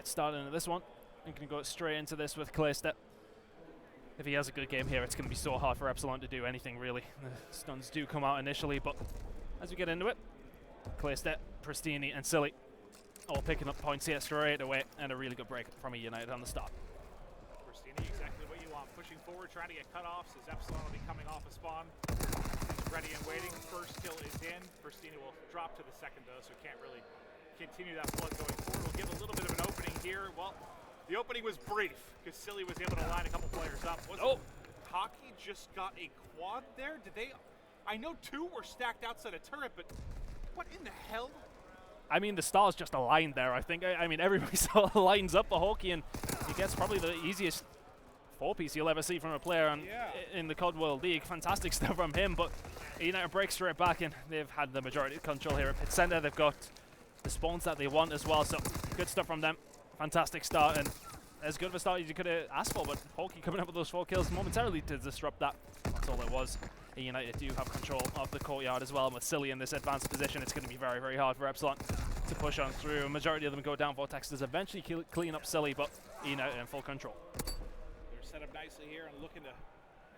get started into this one. And can go straight into this with Clayster. If he has a good game here, it's going to be so hard for Epsilon to do anything, really. The stuns do come out initially, but as we get into it, Clayster, Pristini, and Silly all picking up points here straight away, and a really good break from eUNITED on the start. Pristini, exactly what you want. Pushing forward, trying to get cutoffs as Epsilon will be coming off a spawn. He's ready and waiting. First kill is in. Pristini will drop to the second, though, so can't really continue that flood going forward. We'll give a little bit of an opening here. Well, the opening was brief because Silly was able to line a couple players up. Hockey just got a quad there? Did they? I know two were stacked outside a turret, but what in the hell? I mean, the stars just aligned there, I think. I mean, everybody sort of lines up for Hawkey, and he gets probably the easiest 4-piece you'll ever see from a player in the COD World League. Fantastic stuff from him, but eUNITED breaks straight back, and they've had the majority of control here at Pit Center. They've got the spawns that they want as well, so good stuff from them. Fantastic start, and as good of a start as you could have asked for, but Hawkey coming up with those 4 kills momentarily to disrupt that. That's all it was. eUNITED do have control of the courtyard as well, and with Silly in this advanced position, it's going to be very, very hard for Epsilon to push on through. A majority of them go down. Vortex does eventually clean up Silly, but eUNITED in full control. They're set up nicely here and looking to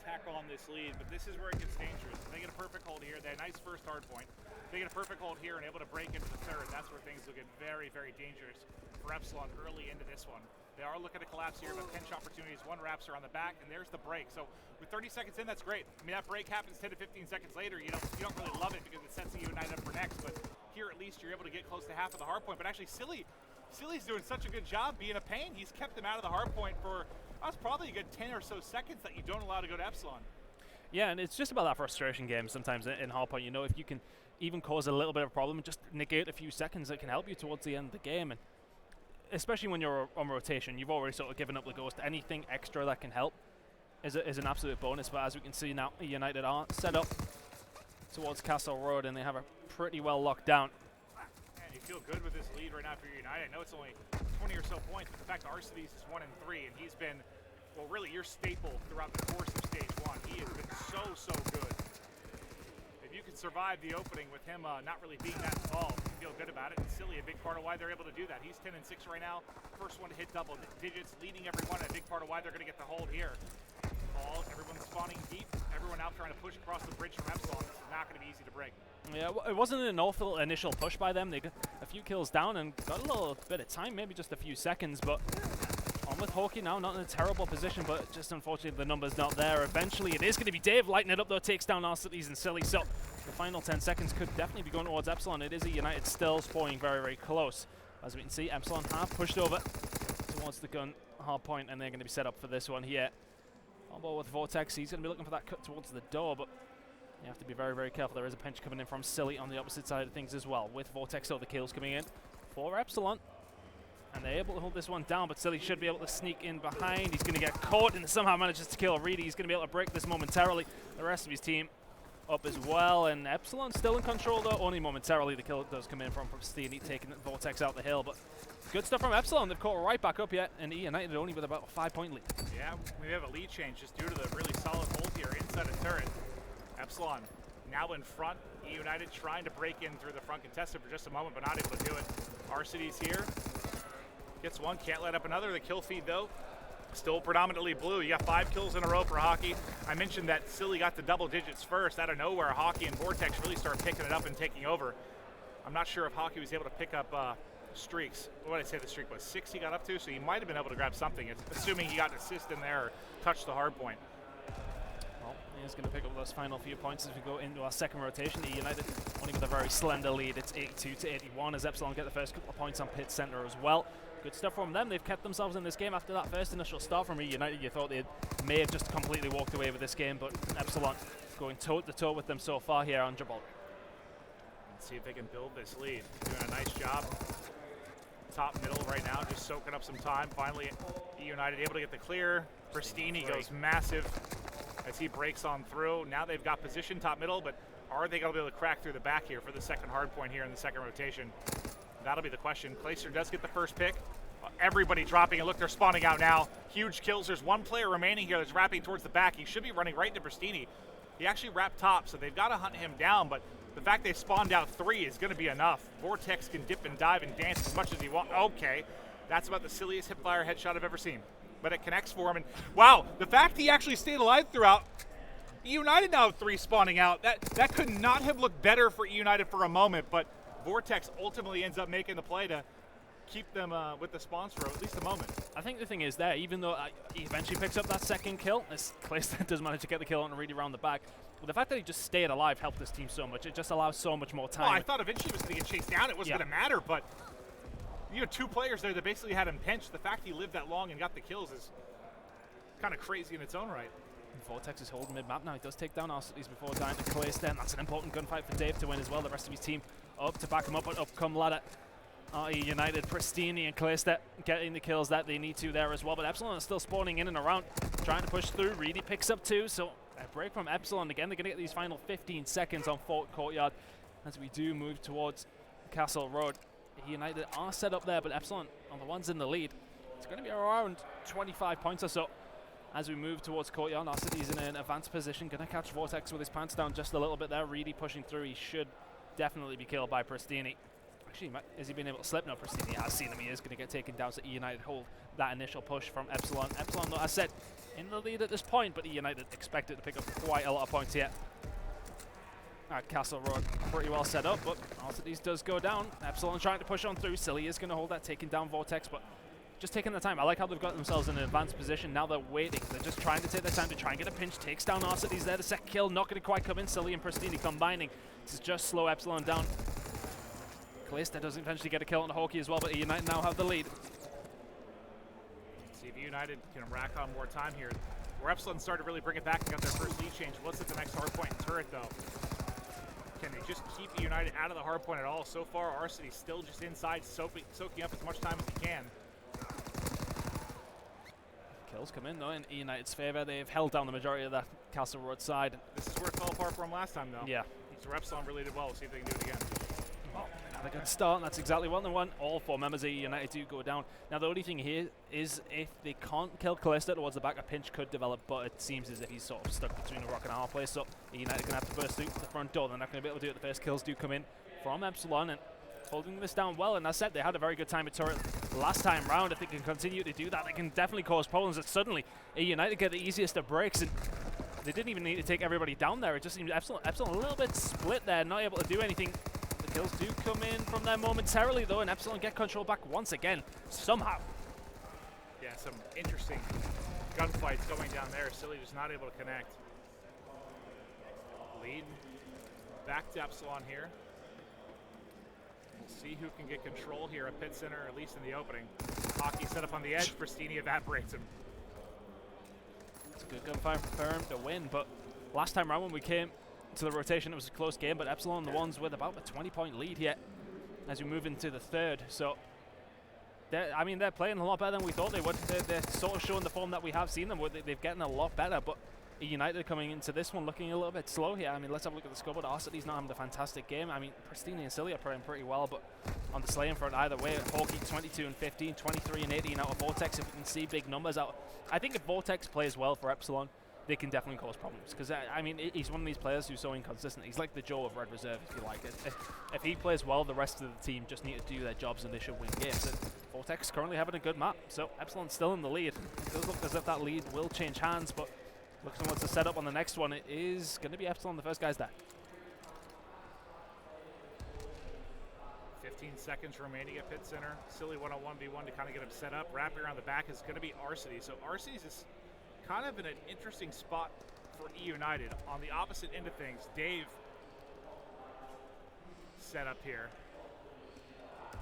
tackle on this lead, but this is where it gets dangerous. If they get a perfect hold here, they had a nice first hard point. If they get a perfect hold here and able to break into the third, that's where things will get very, very dangerous for Epsilon early into this one. They are looking to collapse here, but pinch opportunities. One Raptor on the back, and there's the break. So with 30 seconds in, that's great. I mean, that break happens 10 to 15 seconds later. You don't really love it because it sets eUNITED up for next, but here at least you're able to get close to half of the hard point. But actually, Silly's doing such a good job being a pain. He's kept them out of the hard point for that's probably a good 10 or so seconds that you don't allow to go to Epsilon. Yeah, and it's just about that frustration game sometimes in hardpoint. You know, if you can even cause a little bit of a problem and just negate a few seconds, it can help you towards the end of the game. And especially when you're on rotation, you've already sort of given up the ghost. Anything extra that can help is an absolute bonus. But as we can see now, eUNITED are set up towards Castle Road, and they have a pretty well locked down. Man, you feel good with this lead right now for eUNITED. I know it's only 20 or so points, but the fact that Arcides is 1 and 3, and he's been, well, really your staple throughout the course of stage 1. He has been so good. If you can survive the opening with him not really being that involved, you feel good about it. And Silly, a big part of why they're able to do that. He's 10 and 6 right now. First one to hit double digits, leading everyone. A big part of why they're going to get the hold here. Everyone's spawning deep. Everyone out trying to push across the bridge from Epsilon. It's not going to be easy to break. Yeah, it wasn't an awful initial push by them. They got a few kills down and got a little bit of time, maybe just a few seconds, but on with Hawkey now, not in a terrible position, but just unfortunately the number's not there. Eventually it is going to be Dave lighting it up though, takes down Arcides and Silly, so the final 10 seconds could definitely be going towards Epsilon. It is eUNITED still spawning very, very close. As we can see, Epsilon have pushed over towards the gun hard point, and they're going to be set up for this one here. On board with Vortex, he's going to be looking for that cut towards the door, but you have to be very, very careful. There is a pinch coming in from Silly on the opposite side of things as well, with Vortex, so the kills coming in for Epsilon. And they're able to hold this one down, but Silly should be able to sneak in behind. He's going to get caught and somehow manages to kill Reedy. He's going to be able to break this momentarily. The rest of his team up as well, and Epsilon still in control though, only momentarily. The kill does come in from Pristini, taking Vortex out the hill, but good stuff from Epsilon. They've caught right back up yet, and eUNITED only with about a 5-point lead. Yeah, we have a lead change just due to the really solid hold here inside a turret. Epsilon now in front. eUNITED trying to break in through the front contested for just a moment, but not able to do it. Arcides here. Gets one, can't let up another. The kill feed, though, still predominantly blue. You got 5 kills in a row for Hawkey. I mentioned that Silly got the double digits first. Out of nowhere, Hawkey and Vortex really start picking it up and taking over. I'm not sure if Hawkey was able to pick up streaks. What did I say the streak was? 6 he got up to, so he might have been able to grab something, assuming he got an assist in there or touched the hard point. Well, he's going to pick up those final few points as we go into our second rotation. eUNITED only with a very slender lead. It's 82 to 81 as Epsilon get the first couple of points on Pit Center as well. Good stuff from them. They've kept themselves in this game after that first initial start from eUNITED. You thought they may have just completely walked away with this game, but Epsilon going toe-to-toe with them so far here on Gibraltar. Let's see if they can build this lead. Doing a nice job. Top middle right now, just soaking up some time. Finally, eUNITED able to get the clear. Pristini goes massive as he breaks on through. Now they've got position top middle, but are they going to be able to crack through the back here for the second hard point here in the second rotation? That'll be the question. Clayster does get the first pick. Everybody dropping, and look, they're spawning out now. Huge kills. There's one player remaining here that's wrapping towards the back. He should be running right into Pristini. He actually wrapped top, so they've got to hunt him down, but the fact they spawned out 3 is going to be enough. Vortex can dip and dive and dance as much as he wants. Okay. That's about the silliest hipfire headshot I've ever seen. But it connects for him, and wow, the fact he actually stayed alive throughout. eUNITED now have 3 spawning out. That could not have looked better for eUNITED for a moment, but Vortex ultimately ends up making the play to keep them with the spawns for at least a moment. I think the thing is there, even though he eventually picks up that second kill, as Claystead does manage to get the kill on really around the back, but the fact that he just stayed alive helped this team so much. It just allows so much more time. Well, I thought eventually he was going to get chased down. It wasn't going to matter, but you had 2 players there that basically had him pinched. The fact he lived that long and got the kills is kind of crazy in its own right. Vortex is holding mid-map now. He does take down Arcides before dying to Claystead, and that's an important gunfight for Dave to win as well. The rest of his team up to back him up, but up come ladder. eUNITED, Pristini and Claystead getting the kills that they need to there as well, but Epsilon is still spawning in and around, trying to push through. Reedy picks up 2, so a break from Epsilon. Again, they're going to get these final 15 seconds on Fort Courtyard as we do move towards Castle Road. eUNITED are set up there, but Epsilon are the ones in the lead. It's going to be around 25 points or so. As we move towards Courtyard, Arcides in an advanced position, going to catch Vortex with his pants down just a little bit there. Reedy pushing through. He should definitely be killed by Pristini. Actually, has he been able to slip? No, Pristini has seen him. He is going to get taken down, so eUNITED hold that initial push from Epsilon. Epsilon, though, as said, in the lead at this point, but eUNITED expected to pick up quite a lot of points here. At Castle Road, pretty well set up, but Arcides does go down. Epsilon trying to push on through. Silly is going to hold that, taking down Vortex, but just taking the time. I like how they've got themselves in an advanced position. Now they're waiting. They're just trying to take their time to try and get a pinch. Takes down Arcides there. The second kill not going to quite come in. Silly and Pristini combining to just slow Epsilon down. Claystead does eventually get a kill on Hawkeye as well, but eUNITED now have the lead. See if eUNITED can rack on more time here. Where Epsilon started to really bring it back and got their first lead change. What's at the next hardpoint and turret, though? Can they just keep eUNITED out of the hardpoint at all? So far, Arcides still just inside, soaking up as much time as he can. Kills come in, though, in eUNITED's favor. They've held down the majority of that Castle Road side. This is where it fell apart from last time, though. Yeah. So Epsilon really did well. We'll see if they can do it again. Well, had a good start, and that's exactly what they want. All 4 members of eUNITED do go down. Now, the only thing here is if they can't kill Claystead towards the back, a pinch could develop, but it seems as if he's sort of stuck between a rock and a hard place, so eUNITED are going to have to burst through the front door. They're not going to be able to do it. The first kills do come in from Epsilon, and holding this down well, and as I said, they had a very good time at turret last time round. If they can continue to do that, they can definitely cause problems. And suddenly, eUNITED get the easiest of breaks, and they didn't even need to take everybody down there. It just seems Epsilon a little bit split there, not able to do anything. The kills do come in from there momentarily, though, and Epsilon get control back once again, somehow. Yeah, some interesting gunfights going down there. Silly just not able to connect. Lead back to Epsilon here. We'll see who can get control here at Pit Center, at least in the opening. Hockey set up on the edge. Pristini evaporates him. It's a good gunfight for him to win, but last time around when we came to the rotation, it was a close game, but Epsilon the ones with about a 20-point lead here as we move into the third. So, they're playing a lot better than we thought they would. They're sort of showing the form that we have seen them with. They've getting a lot better, but eUNITED coming into this one looking a little bit slow here. I mean, let's have a look at the scoreboard. Arcides not having a fantastic game. I mean, Pristini and Silly are playing pretty well, but on the slaying front either way, Hawkeye 22 and 15, 23 and 18 out of Vortex. If we can see big numbers out, I think if Vortex plays well for Epsilon, they can definitely cause problems. Because, I mean, he's one of these players who's so inconsistent. He's like the Joe of Red Reserve, if you like. If he plays well, the rest of the team just need to do their jobs and they should win games. And Vortex currently having a good map, so Epsilon's still in the lead. It does look as if that lead will change hands, but looks like what's the setup on the next one. It is going to be Epsilon, the first guys there. 15 seconds remaining at Pit Center. Silly 1-on-1v1 to kind of get him set up. Wrapping around the back is going to be Arcides. So Arcides is kind of in an interesting spot for eUNITED. On the opposite end of things, Dave set up here.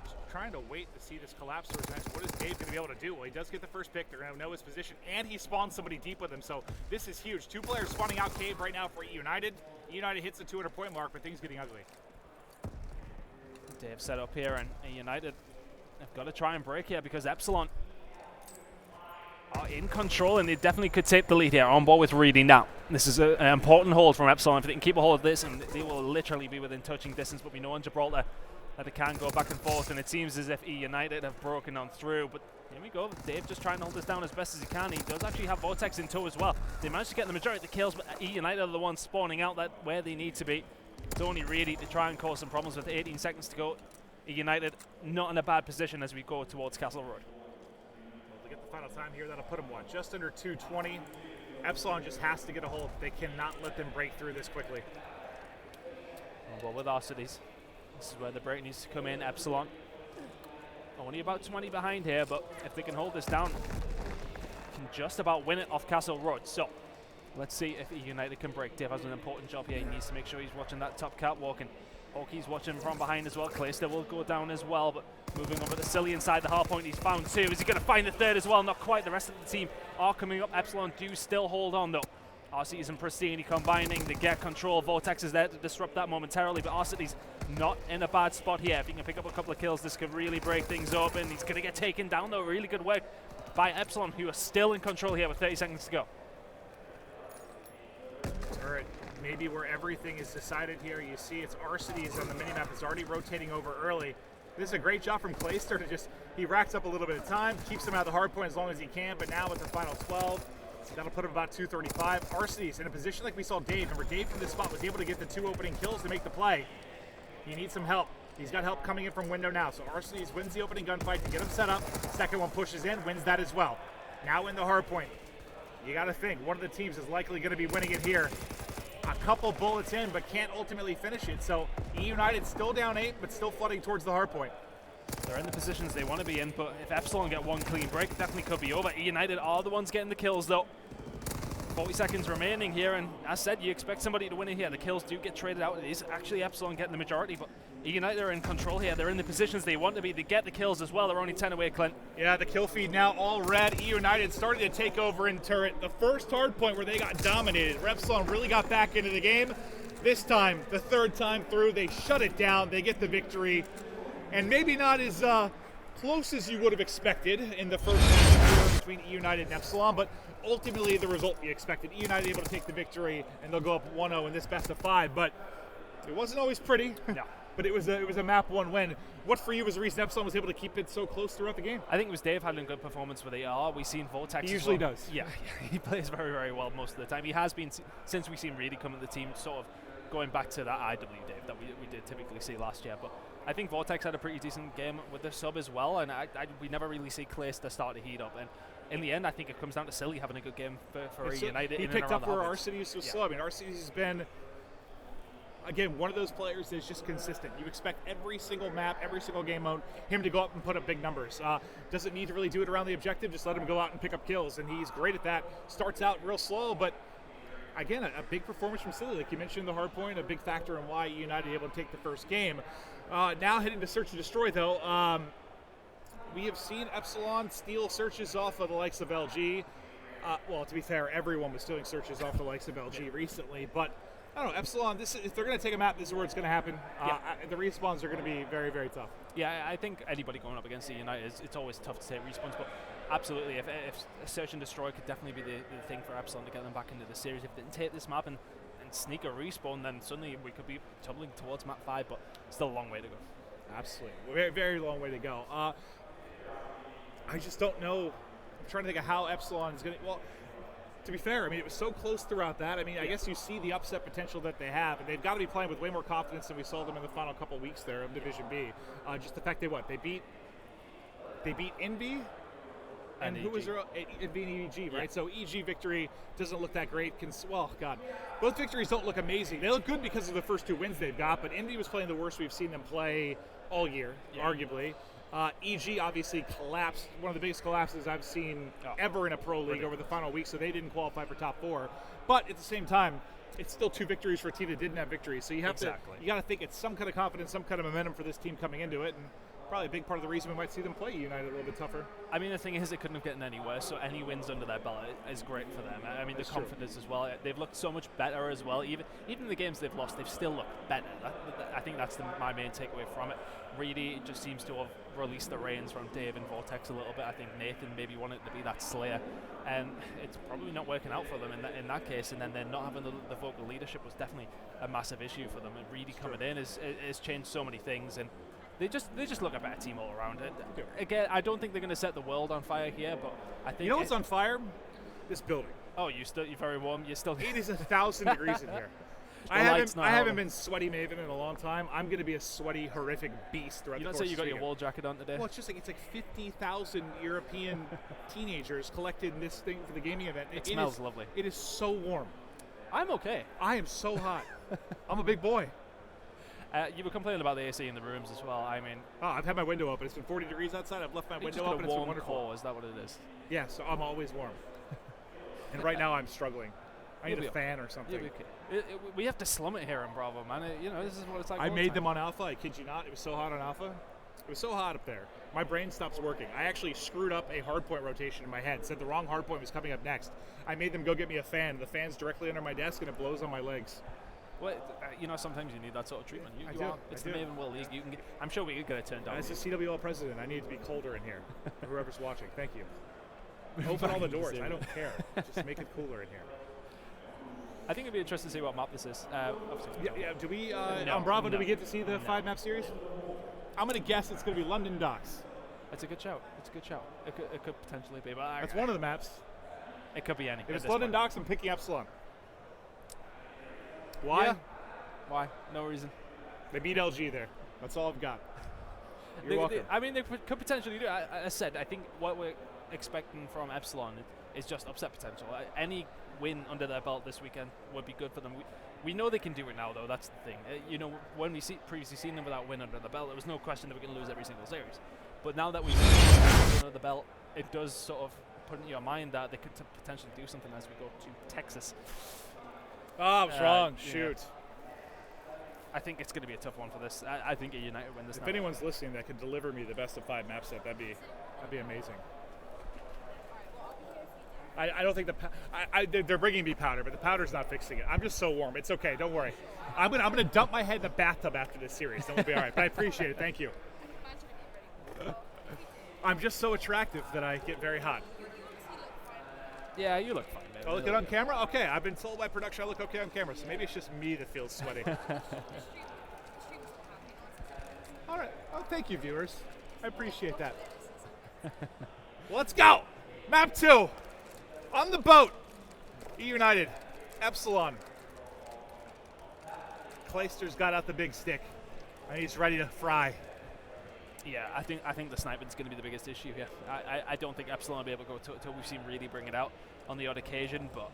Just trying to wait to see this collapse towards next. What is Dave going to be able to do? Well, he does get the first pick. They're going to know his position, and he spawns somebody deep with him. So this is huge. 2 players spawning out cave right now for eUNITED. eUNITED hits the 200-point mark, but things getting ugly. Dave set up here, and eUNITED have got to try and break here because Epsilon are in control, and they definitely could take the lead here. On board with Reedy now. This is an important hold from Epsilon. If they can keep a hold of this, and they will literally be within touching distance, but we know on Gibraltar that they can go back and forth, and it seems as if eUNITED have broken on through. But here we go. Dave just trying to hold this down as best as he can. He does actually have Vortex in tow as well. They managed to get the majority of the kills, but eUNITED are the ones spawning out that where they need to be. It's only Reedy to try and cause some problems with 18 seconds to go. eUNITED not in a bad position as we go towards Castle Road. get the final time here. That'll put them, what, just under 2:20. Epsilon just has to get a hold. They cannot let them break through this quickly. Well, with Arcides, this is where the break needs to come in. Epsilon only about 20 behind here, but if they can hold this down, can just about win it off Castle Road. So let's see if eUNITED can break. Dave has an important job here. He needs to make sure he's watching that top catwalk, and Oki's watching from behind as well. Clayster will go down as well, but moving over to Silly inside the hard point. He's found two. Is he going to find the third as well? Not quite. The rest of the team are coming up. Epsilon do still hold on, though. Arcides and Pristini combining to get control. Vortex is there to disrupt that momentarily, but Arcides not in a bad spot here. If he can pick up a couple of kills, this could really break things open. He's going to get taken down, though. Really good work by Epsilon, who are still in control here with 30 seconds to go. All right, maybe where everything is decided here. You see it's Arcides on the minimap. It's already rotating over early. This is a great job from Clayster to just, he racks up a little bit of time, keeps him out of the hard point as long as he can, but now with the final 12, that'll put him about 235. Arcides in a position like we saw Dave. Remember, Dave from this spot was able to get the 2 opening kills to make the play. He needs some help. He's got help coming in from window now, so Arcides wins the opening gunfight to get him set up. Second one pushes in, wins that as well. Now in the hard point. You got to think, one of the teams is likely going to be winning it here. A couple bullets in, but can't ultimately finish it. So eUNITED still down 8, but still flooding towards the hard point. They're in the positions they want to be in, but if Epsilon get one clean break, it definitely could be over. eUNITED are the ones getting the kills, though. 40 seconds remaining here, and as said, you expect somebody to win it here. The kills do get traded out. It is actually Epsilon getting the majority, but eUNITED are in control here. They're in the positions they want to be. They get the kills as well. They're only 10 away, Clint. Yeah, the kill feed now all red. eUNITED starting to take over in turret. The first hard point where they got dominated. Epsilon really got back into the game. This time, the third time through, they shut it down. They get the victory. And maybe not as close as you would have expected in the first game between eUNITED and Epsilon, but ultimately the result you expected. eUNITED able to take the victory, and they'll go up 1-0 in this best of 5, but it wasn't always pretty. No. But it was a map 1 win. What for you was the reason Epsilon was able to keep it so close throughout the game? I think it was Dave having a good performance with AR. We've seen Vortex. He usually well. does. Yeah, he plays very, very well most of the time. He has been since we've seen Reedy come in the team, sort of going back to that IW Dave that we did typically see last year. But I think Vortex had a pretty decent game with the sub as well, and we never really see Clayster start to heat up. And in the end, I think it comes down to Silly having a good game for eUNITED. He picked up where Arcides was slow. I mean, Arcides has been, again, one of those players that's just consistent. You expect every single map, every single game mode, him to go up and put up big numbers. Doesn't need to really do it around the objective, just let him go out and pick up kills, and he's great at that. Starts out real slow, but again, a big performance from Silly. Like you mentioned, the hard point, a big factor in why eUNITED able to take the first game. Now heading to Search and Destroy, though. We have seen Epsilon steal searches off of the likes of LG. Well, to be fair, everyone was stealing searches off the likes of LG recently, but I don't know, Epsilon, if they're going to take a map, this is where it's going to happen. The respawns are going to be very, very tough. Yeah, I think anybody going up against eUNITED, it's always tough to say respawns, but absolutely, if Search and Destroy could definitely be the thing for Epsilon to get them back into the series. If they didn't take this map and sneak a respawn, then suddenly we could be tumbling towards map 5, but still a long way to go. Absolutely. Very, very long way to go. I just don't know. I'm trying to think of how Epsilon is going to... Well, to be fair, I mean, it was so close throughout that. I mean, I guess you see the upset potential that they have, and they've got to be playing with way more confidence than we saw them in the final couple weeks there of Division B. Just the fact they beat Envy, and who was their Envy and EG, right? Yeah. So EG victory doesn't look that great. Well, God, both victories don't look amazing. They look good because of the first 2 wins they've got, but Envy was playing the worst we've seen them play all year, arguably. EG obviously collapsed, one of the biggest collapses I've seen ever in a pro league over the final week, so they didn't qualify for top 4. But at the same time, it's still 2 victories for a team that didn't have victories. So you have to, you got to think it's some kind of confidence, some kind of momentum for this team coming into it, and probably a big part of the reason we might see them play eUNITED a little bit tougher. I mean, the thing is, it couldn't have gotten any worse, so any wins under their belt is great for them. I mean, the confidence as well. They've looked so much better as well. Even the games they've lost, they've still looked better. I think that's my main takeaway from it. Reedy just seems to have released the reins from Dave and Vortex a little bit. I think Nathan maybe wanted to be that slayer, and it's probably not working out for them in that case. And then they're not having the vocal leadership was definitely a massive issue for them. And Reedy coming in has changed so many things, and they just look a better team all around. Again, I don't think they're going to set the world on fire here, but I think... You know what's on fire? This building. Oh, you're very warm. You're still... It is 1,000 degrees in here. I haven't been sweaty Maven in a long time. I'm going to be a sweaty, horrific beast throughout the course of the You don't say you got your weekend. wool jacket on today? Well, it's just like it's like 50,000 European teenagers collected in this thing for the gaming event. It smells lovely. It is so warm. I'm okay. I am so hot. I'm a big boy. You were complaining about the AC in the rooms as well. I mean, I've had my window open. It's been 40 degrees outside. I've left my window open. It's been wonderful. Core, is that what it is? Yeah, so I'm always warm. And right now I'm struggling. I need a fan or something. Okay. We have to slum it here in Bravo, man. This is what it's like. I made them on Alpha. I kid you not. It was so hot on Alpha. It was so hot up there. My brain stops working. I actually screwed up a hardpoint rotation in my head. Said the wrong hardpoint was coming up next. I made them go get me a fan. The fan's directly under my desk and it blows on my legs. Well, sometimes you need that sort of treatment. It's the do. Maven World League. I'm sure we could get it turned down. As a CWL president, I need to be colder in here. Whoever's watching, thank you. Open all the doors. I don't care. Just make it cooler in here. I think it'd be interesting to see what map this is. Yeah. Do we No, on Bravo? no. Do we get to see the 5-map series? I'm gonna guess it's gonna be London Docks. It's a good shout. It could potentially be, but That's one of the maps. It could be any. If it's London Docks, I'm picking Epsilon. Why? Yeah. Why? No reason. They beat LG there. That's all I've got. You're welcome. They could potentially do it. I said, I think what we're expecting from Epsilon is just upset potential. Any win under their belt this weekend would be good for them. We know they can do it now, though. That's the thing. When we previously seen them without win under the belt, there was no question that we're going to lose every single series. But now that we've won under the belt, it does sort of put in your mind that they could potentially do something as we go to Texas. Oh, I was wrong. Shoot. I think it's going to be a tough one for this. I think eUNITED win this. If anyone's listening that could deliver me the best of 5 map set, that'd be amazing. I don't think they're bringing me powder, but the powder's not fixing it. I'm just so warm. It's okay. Don't worry. I'm gonna dump my head in the bathtub after this series. Then we'll be all right. But I appreciate it. Thank you. I'm just so attractive that I get very hot. Yeah, you look fine, man. Oh, look good on camera? Okay, I've been told by production I look okay on camera, so maybe it's just me that feels sweaty. All right. Oh, thank you, viewers. I appreciate that. Let's go. Map 2. On the boat. eUNITED. Epsilon. Clayster's got out the big stick, and he's ready to fry. Yeah, I think the sniping's going to be the biggest issue here. I don't think Epsilon will be able to go until we've seen really bring it out on the odd occasion, but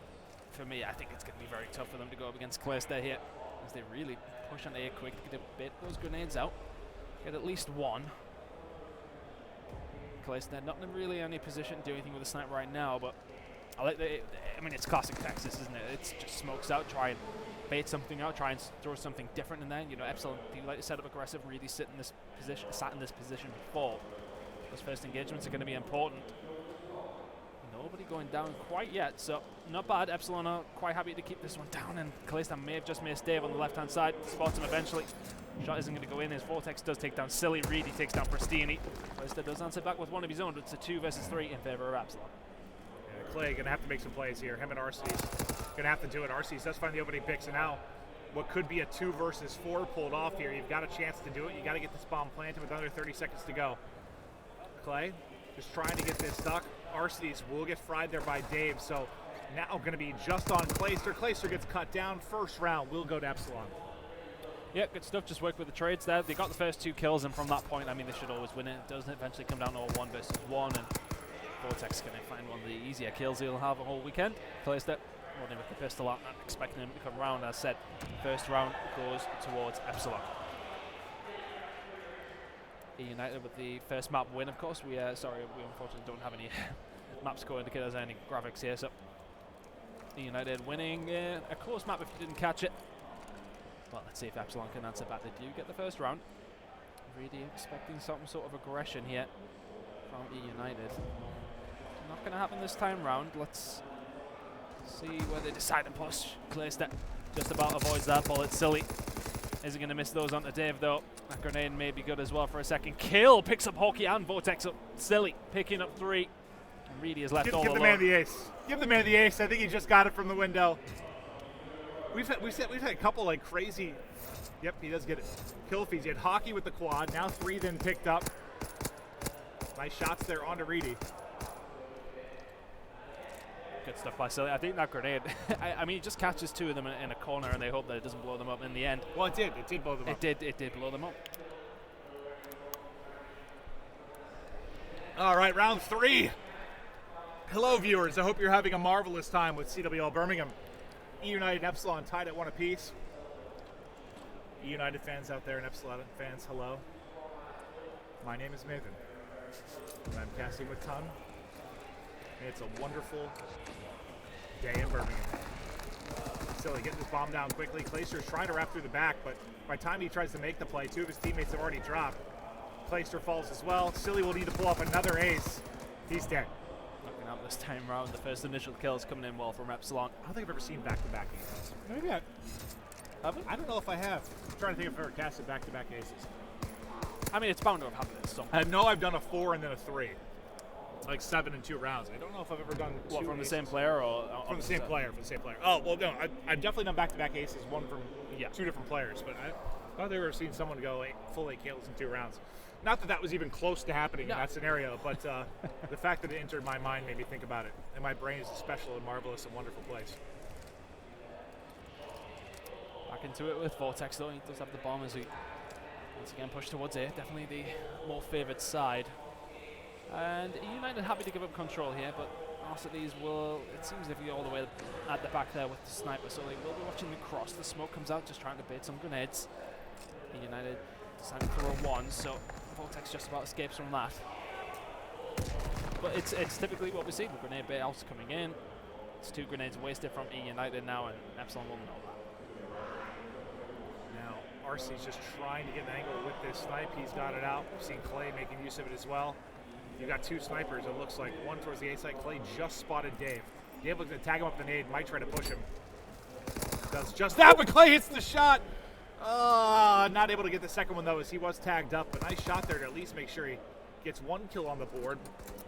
for me, I think it's going to be very tough for them to go up against Clayster here, as they really push on air quick to bait those grenades out, get at least one. Clayster not in really any position to do anything with the snipe right now, but I like it's classic Texas, isn't it? It's just smokes out, try and bait something out, try and throw something different in there. Epsilon do like to set up aggressive, really sat in this position before. Those first engagements are going to be important. Nobody going down quite yet, so not bad. Epsilon are quite happy to keep this one down, and Clayster may have just missed Dave on the left-hand side. Spots him eventually. Shot isn't going to go in. His Vortex does take down Silly. Reedy takes down Pristini. Clayster does answer back with one of his own, but it's a 2 versus 3 in favor of Epsilon. Yeah, Clay going to have to make some plays here. Him and Arceus going to have to do it. Arceus does find the opening pick, so now what could be a 2 versus 4 pulled off here. You've got a chance to do it. You got to get this bomb planted with under 30 seconds to go. Clay just trying to get this stuck. Arceus will get fried there by Dave, so now going to be just on Clayster. Clayster gets cut down. First round will go to Epsilon. Yeah, good stuff. Just work with the trades there. They got the first 2 kills, and from that point, they should always win it. It doesn't eventually come down to a 1 versus 1, and Vortex is going to find one of the easier kills he'll have all weekend. Clayster running with the pistol out, not expecting him to come round. As said, first round goes towards Epsilon. eUNITED with the first map win, of course. We unfortunately don't have any map score indicators, any graphics here, so eUNITED winning a close map if you didn't catch it. Well, let's see if Epsilon can answer back. They do get the first round. Really expecting some sort of aggression here from eUNITED. Not going to happen this time round. Let's see where they decide to push. Clayster just about avoids that bullet. Silly isn't going to miss those onto Dave, though. That grenade may be good as well for a second kill. Picks up Hawkey and Vortex up. Silly picking up 3. And Reedy is left all alone. Give the man the ace. Give the man the ace. I think he just got it from the window. We've had a couple like crazy. Yep, he does get it. Kill feeds. He had Hockey with the quad. Now 3 then picked up. Nice shots there onto Reedy. Good stuff by Silly. I think that grenade, I mean, he just catches two of them in a corner and they hope that it doesn't blow them up in the end. Well, it did. It did blow them up. It did blow them up. All right, round 3. Hello, viewers. I hope you're having a marvelous time with CWL Birmingham. eUNITED and Epsilon tied at 1 apiece. eUNITED fans out there and Epsilon fans, hello. My name is Maven, and I'm casting with Ton. And it's a wonderful day in Birmingham. Silly getting this bomb down quickly. Clayster's trying to wrap through the back, but by the time he tries to make the play, 2 of his teammates have already dropped. Clayster falls as well. Silly will need to pull up another ace. He's dead. Knocking out this time round. The first initial kills coming in well from Epsilon. I don't think I've ever seen back-to-back aces. Maybe I haven't. I don't know if I have. I'm trying to think if I've ever casted back-to-back aces. I mean, it's bound to have happened at some point. I know I've done a 4 and then a 3. Like 7 in 2 rounds. I don't know if I've ever done What, two from the aces. same player or From the same player, Oh, well, no, I've definitely done back-to-back aces, one from 2 different players, but I thought I've ever seen someone go full 8 kills in 2 rounds. Not that that was even close to happening in that scenario, but the fact that it entered my mind made me think about it. And my brain is a special and marvelous and wonderful place. Back into it with Vortex, though. He does have the bomb as he once again pushed towards A. Definitely the more favoured side. And eUNITED happy to give up control here, but Arcades will, it seems if you're all the way at the back there with the sniper, so they will be watching the cross. The smoke comes out, just trying to bait some grenades. eUNITED decided to throw 1, so Vortex just about escapes from that. But it's typically what we see, the grenade bait-outs coming in. It's 2 grenades wasted from eUNITED now, and Epsilon will know that. Now, RC's just trying to get an angle with this snipe. He's got it out. We've seen Clay making use of it as well. You've got 2 snipers, it looks like. One towards the A side. Clay just spotted Dave. Dave looks to tag him up the nade, might try to push him. Does just that, but Clay hits the shot! Not able to get the second one, though, as he was tagged up. But nice shot there to at least make sure he gets 1 kill on the board.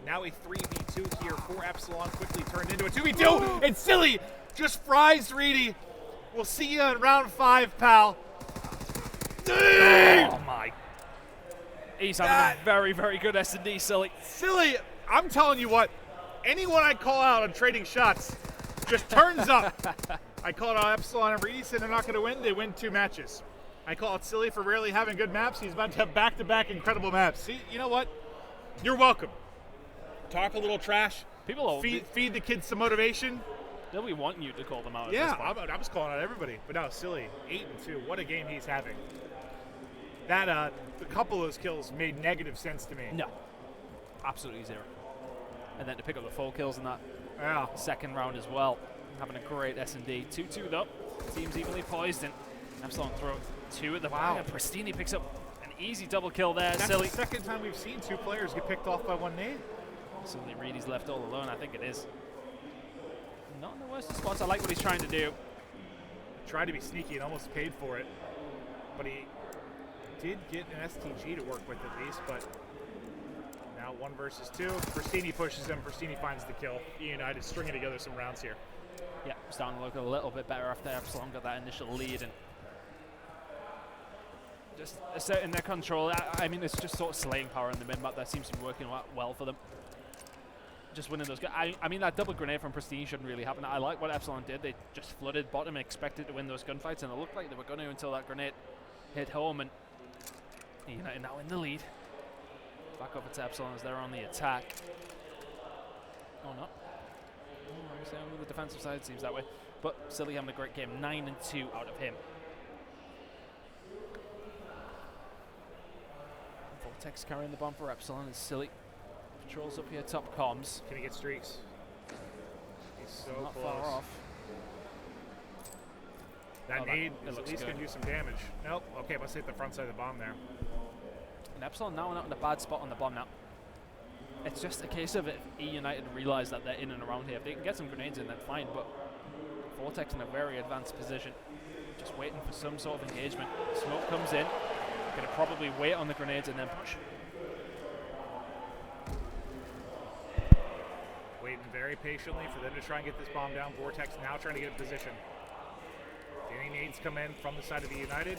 Now a 3v2 here for Epsilon, quickly turned into a 2v2, and Silly just fries Reedy. We'll see you in round 5, pal. Oh my. He's having a very, very good S&D, Silly. Silly, I'm telling you what, anyone I call out on trading shots just turns up. I call out Epsilon and Reedy, and they're not going to win. They win 2 matches. I call out Silly for rarely having good maps. He's about to have back-to-back incredible maps. See, you know what? You're welcome. Talk a little trash. People feed the kids some motivation. They'll be wanting you to call them out. Yeah, I was calling out everybody. But no, Silly, 8-2. What a game he's having. That a couple of those kills made negative sense to me. No, absolutely 0. And then to pick up the 4 kills in that second round as well. Having a great S&D. 2-2 though. Teams evenly poised, and Epsilon throw 2 at the back. And Pristini picks up an easy double kill there. That's Silly. the second time we've seen 2 players get picked off by 1 nade. Silly Reedy's left all alone, I think it is. Not in the worst of spots. I like what he's trying to do. Tried to be sneaky and almost paid for it. But he did get an STG to work with at least, but now 1 versus 2. Pristini pushes him. Pristini finds the kill. eUNITED stringing together some rounds here. Yeah, starting to look a little bit better after Epsilon got that initial lead and just asserting their control. I mean, it's just sort of slaying power in the mid-map that seems to be working well for them. Just winning those. I mean, that double grenade from Pristini shouldn't really happen. I like what Epsilon did. They just flooded bottom and expected to win those gunfights, and it looked like they were going to until that grenade hit home. And eUNITED now in the lead. Back over to Epsilon as they're on the attack. Oh no. On the defensive side, it seems that way. But Silly having a great game. 9-2 out of him. Vortex carrying the bomb for Epsilon as Silly patrols up here top comms. Can he get streaks? He's so not close. far off. That nade is at looks least going to do some damage. Nope. Okay, let's hit the front side of the bomb there. And Epsilon now not in a bad spot on the bomb now. It's just a case of if eUNITED realize that they're in and around here. If they can get some grenades in, then fine, but Vortex in a very advanced position. Just waiting for some sort of engagement. Smoke comes in. Going to probably wait on the grenades and then push. Waiting very patiently for them to try and get this bomb down. Vortex now trying to get in position. Any nades come in from the side of the eUNITED?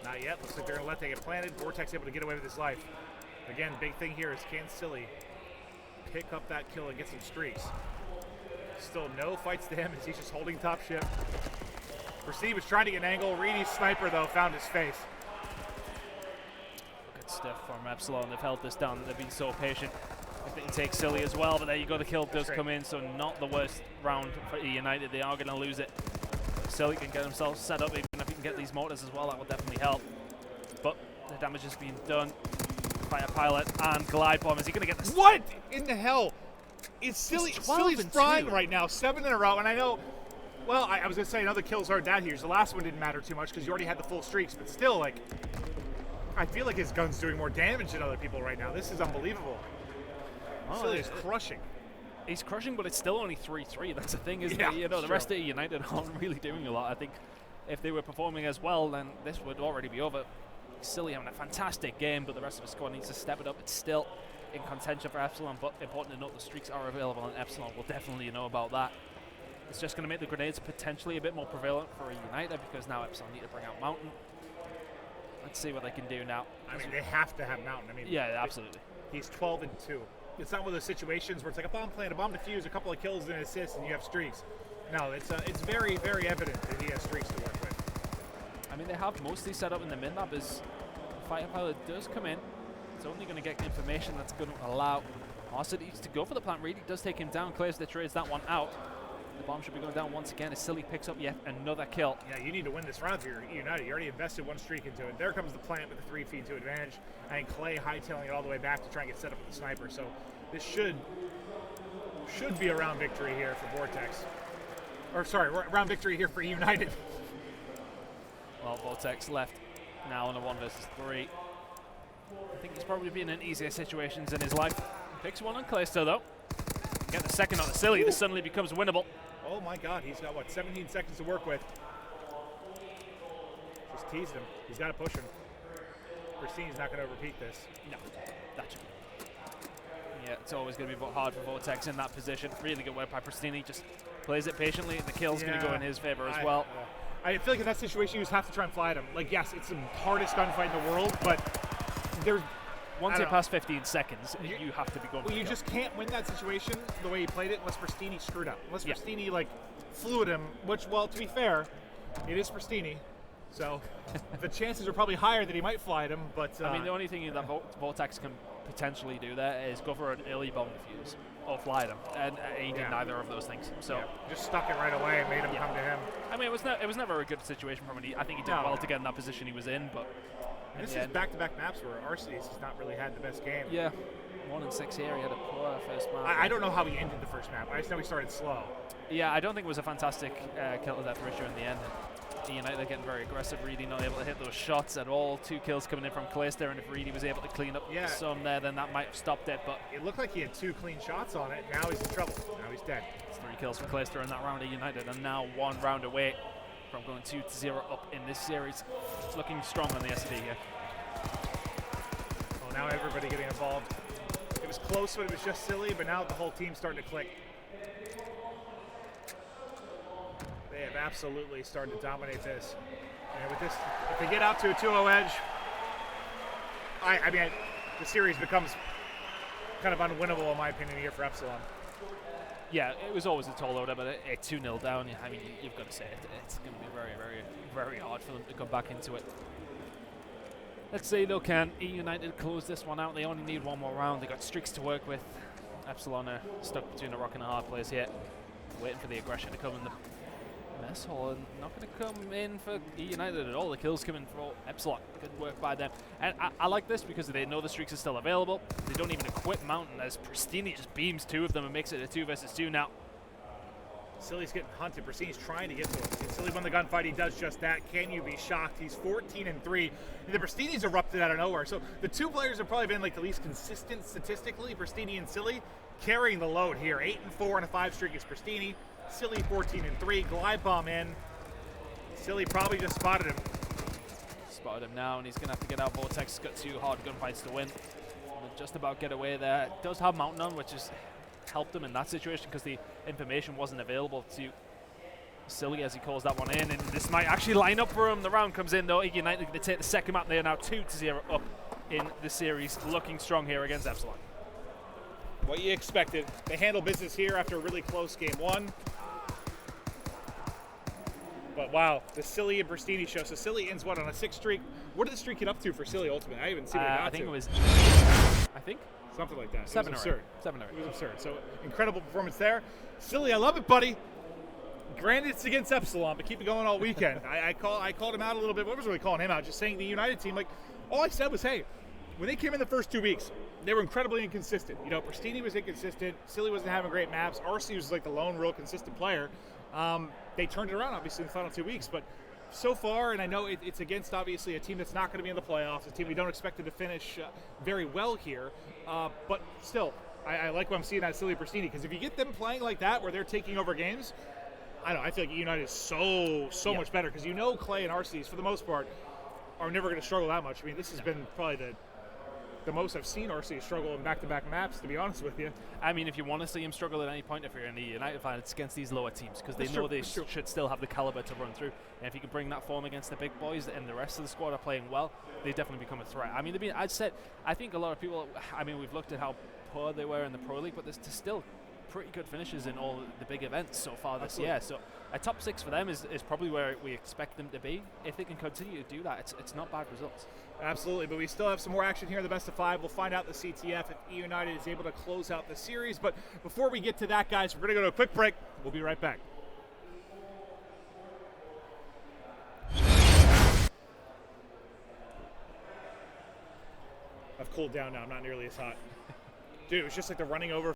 Not yet. Looks like they're going to let that get planted. Vortex able to get away with his life. Again, big thing here is can Silly pick up that kill and get some streaks? Still no fights to him as he's just holding top ship. Pristini was trying to get an angle. Reedy's sniper, though, found his face. Good stuff from Epsilon. They've held this down. They've been so patient. If they can take Silly as well, but there you go. The kill does come in, so not the worst round for eUNITED. They are going to lose it. Silly can get himself set up, even if he can get these mortars as well. That will definitely help. But the damage has been done. Fire pilot and glide bomb. Is he going to get this? What in the hell? It's Silly. 12 Silly's and frying 2. right now, 7 in a row, and I know. Well, I was going to say another kills aren't that huge. The last one didn't matter too much because you already had the full streaks, but still, like, I feel like his gun's doing more damage than other people right now. This is unbelievable. Oh, Silly is crushing. He's crushing, but it's still only 3-3. That's the thing, isn't Yeah, it? You know, the true. rest of eUNITED aren't really doing a lot. I think if they were performing as well, then this would already be over. Silly having a fantastic game, but the rest of the squad needs to step it up. It's still in contention for Epsilon, but important to note the streaks are available, and Epsilon will definitely know about that. It's just going to make the grenades potentially a bit more prevalent for eUNITED because now Epsilon need to bring out Mountain. Let's see what they can do now. I mean, they have to have Mountain. I mean, Yeah, absolutely. he's 12 and 2. It's not one of those situations where it's like a bomb plant, a bomb defuse, a couple of kills and an assist, and you have streaks. No, it's very, very evident that he has streaks to work with. I mean, they have mostly set up in the mid map as Fire Pilot does come in. It's only going to get information that's going to allow Arcity to go for the plant. Really does take him down. Clears the trades that one out. The bomb should be going down once again as Silly picks up yet another kill. Yeah, you need to win this round if you're eUNITED. You already invested one streak into it. There comes the plant with the 3 feed to advantage. And Clay hightailing it all the way back to try and get set up with the sniper. So this should be a round victory here for Vortex. Or sorry, round victory here for eUNITED. Well, Vortex left now on a 1 versus 3. I think he's probably been in easier situations in his life. Picks one on Callisto though. Get the second on the Silly. This suddenly becomes winnable. Oh my god, he's got what, 17 seconds to work with. Just teased him. He's got to push him. Pristini's not going to repeat this. No, that should be. Yeah, it's always going to be hard for Vortex in that position. Really good work by Pristini. Just plays it patiently. The kill's going to go in his favor as well. I feel like in that situation, you just have to try and fly at him. Like, yes, it's the hardest gunfight in the world, but there's... Once you pass 15 seconds, you have to be going for the you kill. just can't win that situation the way he played it unless Pristini screwed up. Unless Pristini, like, flew at him, which, well, to be fair, it is Pristini. So the chances are probably higher that he might fly at him, but... I mean, the only thing that Vortex can potentially do there is go for an early bomb defuse or fly them, and he did neither of those things. So just stuck it right away and made him come to him. I mean, it was never a good situation for him. I think he did well to get in that position he was in, but this is back-to-back maps where Arceus has not really had the best game. Yeah, 1 and 6 here. He had a poor first map. I don't know how he ended the first map. I just know he started slow. Yeah, I don't think it was a fantastic kill to death ratio in the end. eUNITED getting very aggressive. Reedy not able to hit those shots at all. 2 kills coming in from Callisto, and if Reedy was able to clean up some there, then that might have stopped it. But it looked like he had 2 clean shots on it. Now he's in trouble. Now he's dead. It's 3 kills for Callisto in that round of eUNITED, and now 1 round away from going 2-0 up in this series. It's looking strong on the SD here. Well, now everybody getting involved. It was close when it was just Silly, but now the whole team's starting to click. They have absolutely started to dominate this. And with this, if they get out to a 2-0 edge, I mean, the series becomes kind of unwinnable in my opinion here for Epsilon. Yeah, it was always a tall order, but at 2-0 down, I mean, you've got to say it. It's going to be very, very, very hard for them to come back into it. Let's say though, can eUNITED close this one out? They only need 1 more round. They got streaks to work with. Epsilon are stuck between a rock and a hard place here, waiting for the aggression to come in the mess hall, and not going to come in for eUNITED at all. The kills coming for Epsilon. Good work by them. And I like this because they know the streaks are still available. They don't even equip Mountain as Pristini just beams 2 of them and makes it a 2 versus 2 now. Silly's getting hunted. Pristini's trying to get to him. Silly won the gunfight. He does just that. Can you be shocked? He's 14 and 3. The Pristini's erupted out of nowhere. So the 2 players have probably been like the least consistent statistically. Pristini and Silly carrying the load here. 8 and 4 and a 5 streak is Pristini. Silly 14 and 3. Glide bomb in. Silly probably just spotted him. Spotted him now, and he's going to have to get out. Vortex has got 2 hard gunfights to win. But just about get away there. Does have Mountain on, which has helped him in that situation because the information wasn't available to Silly as he calls that one in. And this might actually line up for him. The round comes in though. eUNITED going to take the second map. They are now 2-0 up in the series. Looking strong here against Epsilon. what you expected. They handle business here after a really close game one. But wow, the Silly and Bristini show. So Silly ends what, on a 6 streak? What did the streak get up to for Silly ultimately? I haven't seen what it got I think to. it was, I think, Something like that. 7 It was or 8. absurd. 7 or 8. It was absurd. So incredible performance there. Silly, I love it, buddy. Granted, it's against Epsilon, but keep it going all weekend. I called him out a little bit. What was really calling him out? Just saying the United team, like, all I said was, hey, when they came in the first 2 weeks, they were incredibly inconsistent. You know, Pristini was inconsistent. Silly wasn't having great maps. RC was like the lone real consistent player. They turned it around, obviously, in the final 2 weeks. But so far, and I know it's against, obviously, a team that's not going to be in the playoffs, a team we don't expect it to finish very well here. But still, I like what I'm seeing out of Silly Pristini, because if you get them playing like that, where they're taking over games, I don't know, I feel like eUNITED is so much better, because you know Clay and RCs, for the most part, are never going to struggle that much. I mean, this has been probably the most I've seen RC struggle in back-to-back maps, to be honest with you. I mean, if you want to see him struggle at any point, if you're in the United final, it's against these lower teams, because they know they should still have the caliber to run through. And if you can bring that form against the big boys and the rest of the squad are playing well, they definitely become a threat. I mean, I think a lot of people, I mean, we've looked at how poor they were in the Pro League, but there's still pretty good finishes in all the big events so far this year. So a top 6 for them is probably where we expect them to be. If they can continue to do that, it's not bad results. Absolutely, but we still have some more action here in the best of 5. We'll find out the CTF if eUNITED is able to close out the series. But before we get to that, guys, we're going to go to a quick break. We'll be right back. I've cooled down now. I'm not nearly as hot. Dude, it was just like the running over.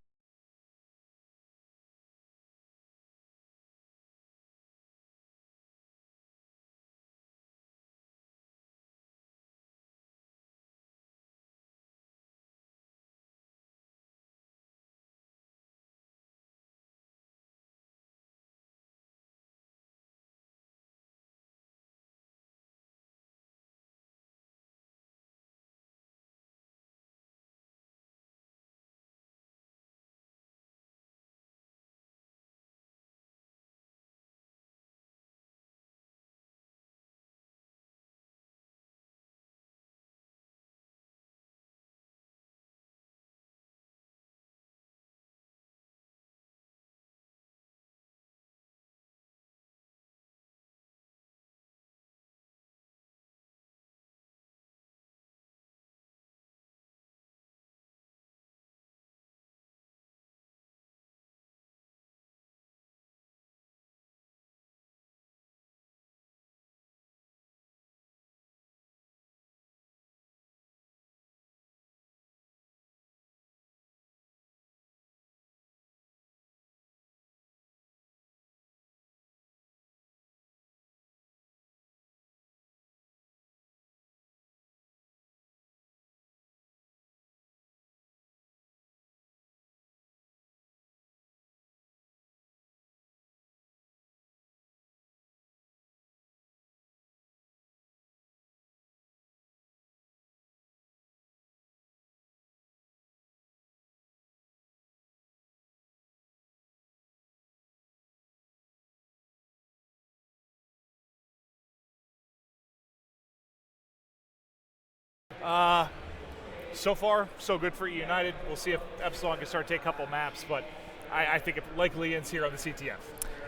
So far, so good for eUNITED. We'll see if Epsilon can start to take a couple maps, but I think it likely ends here on the CTF.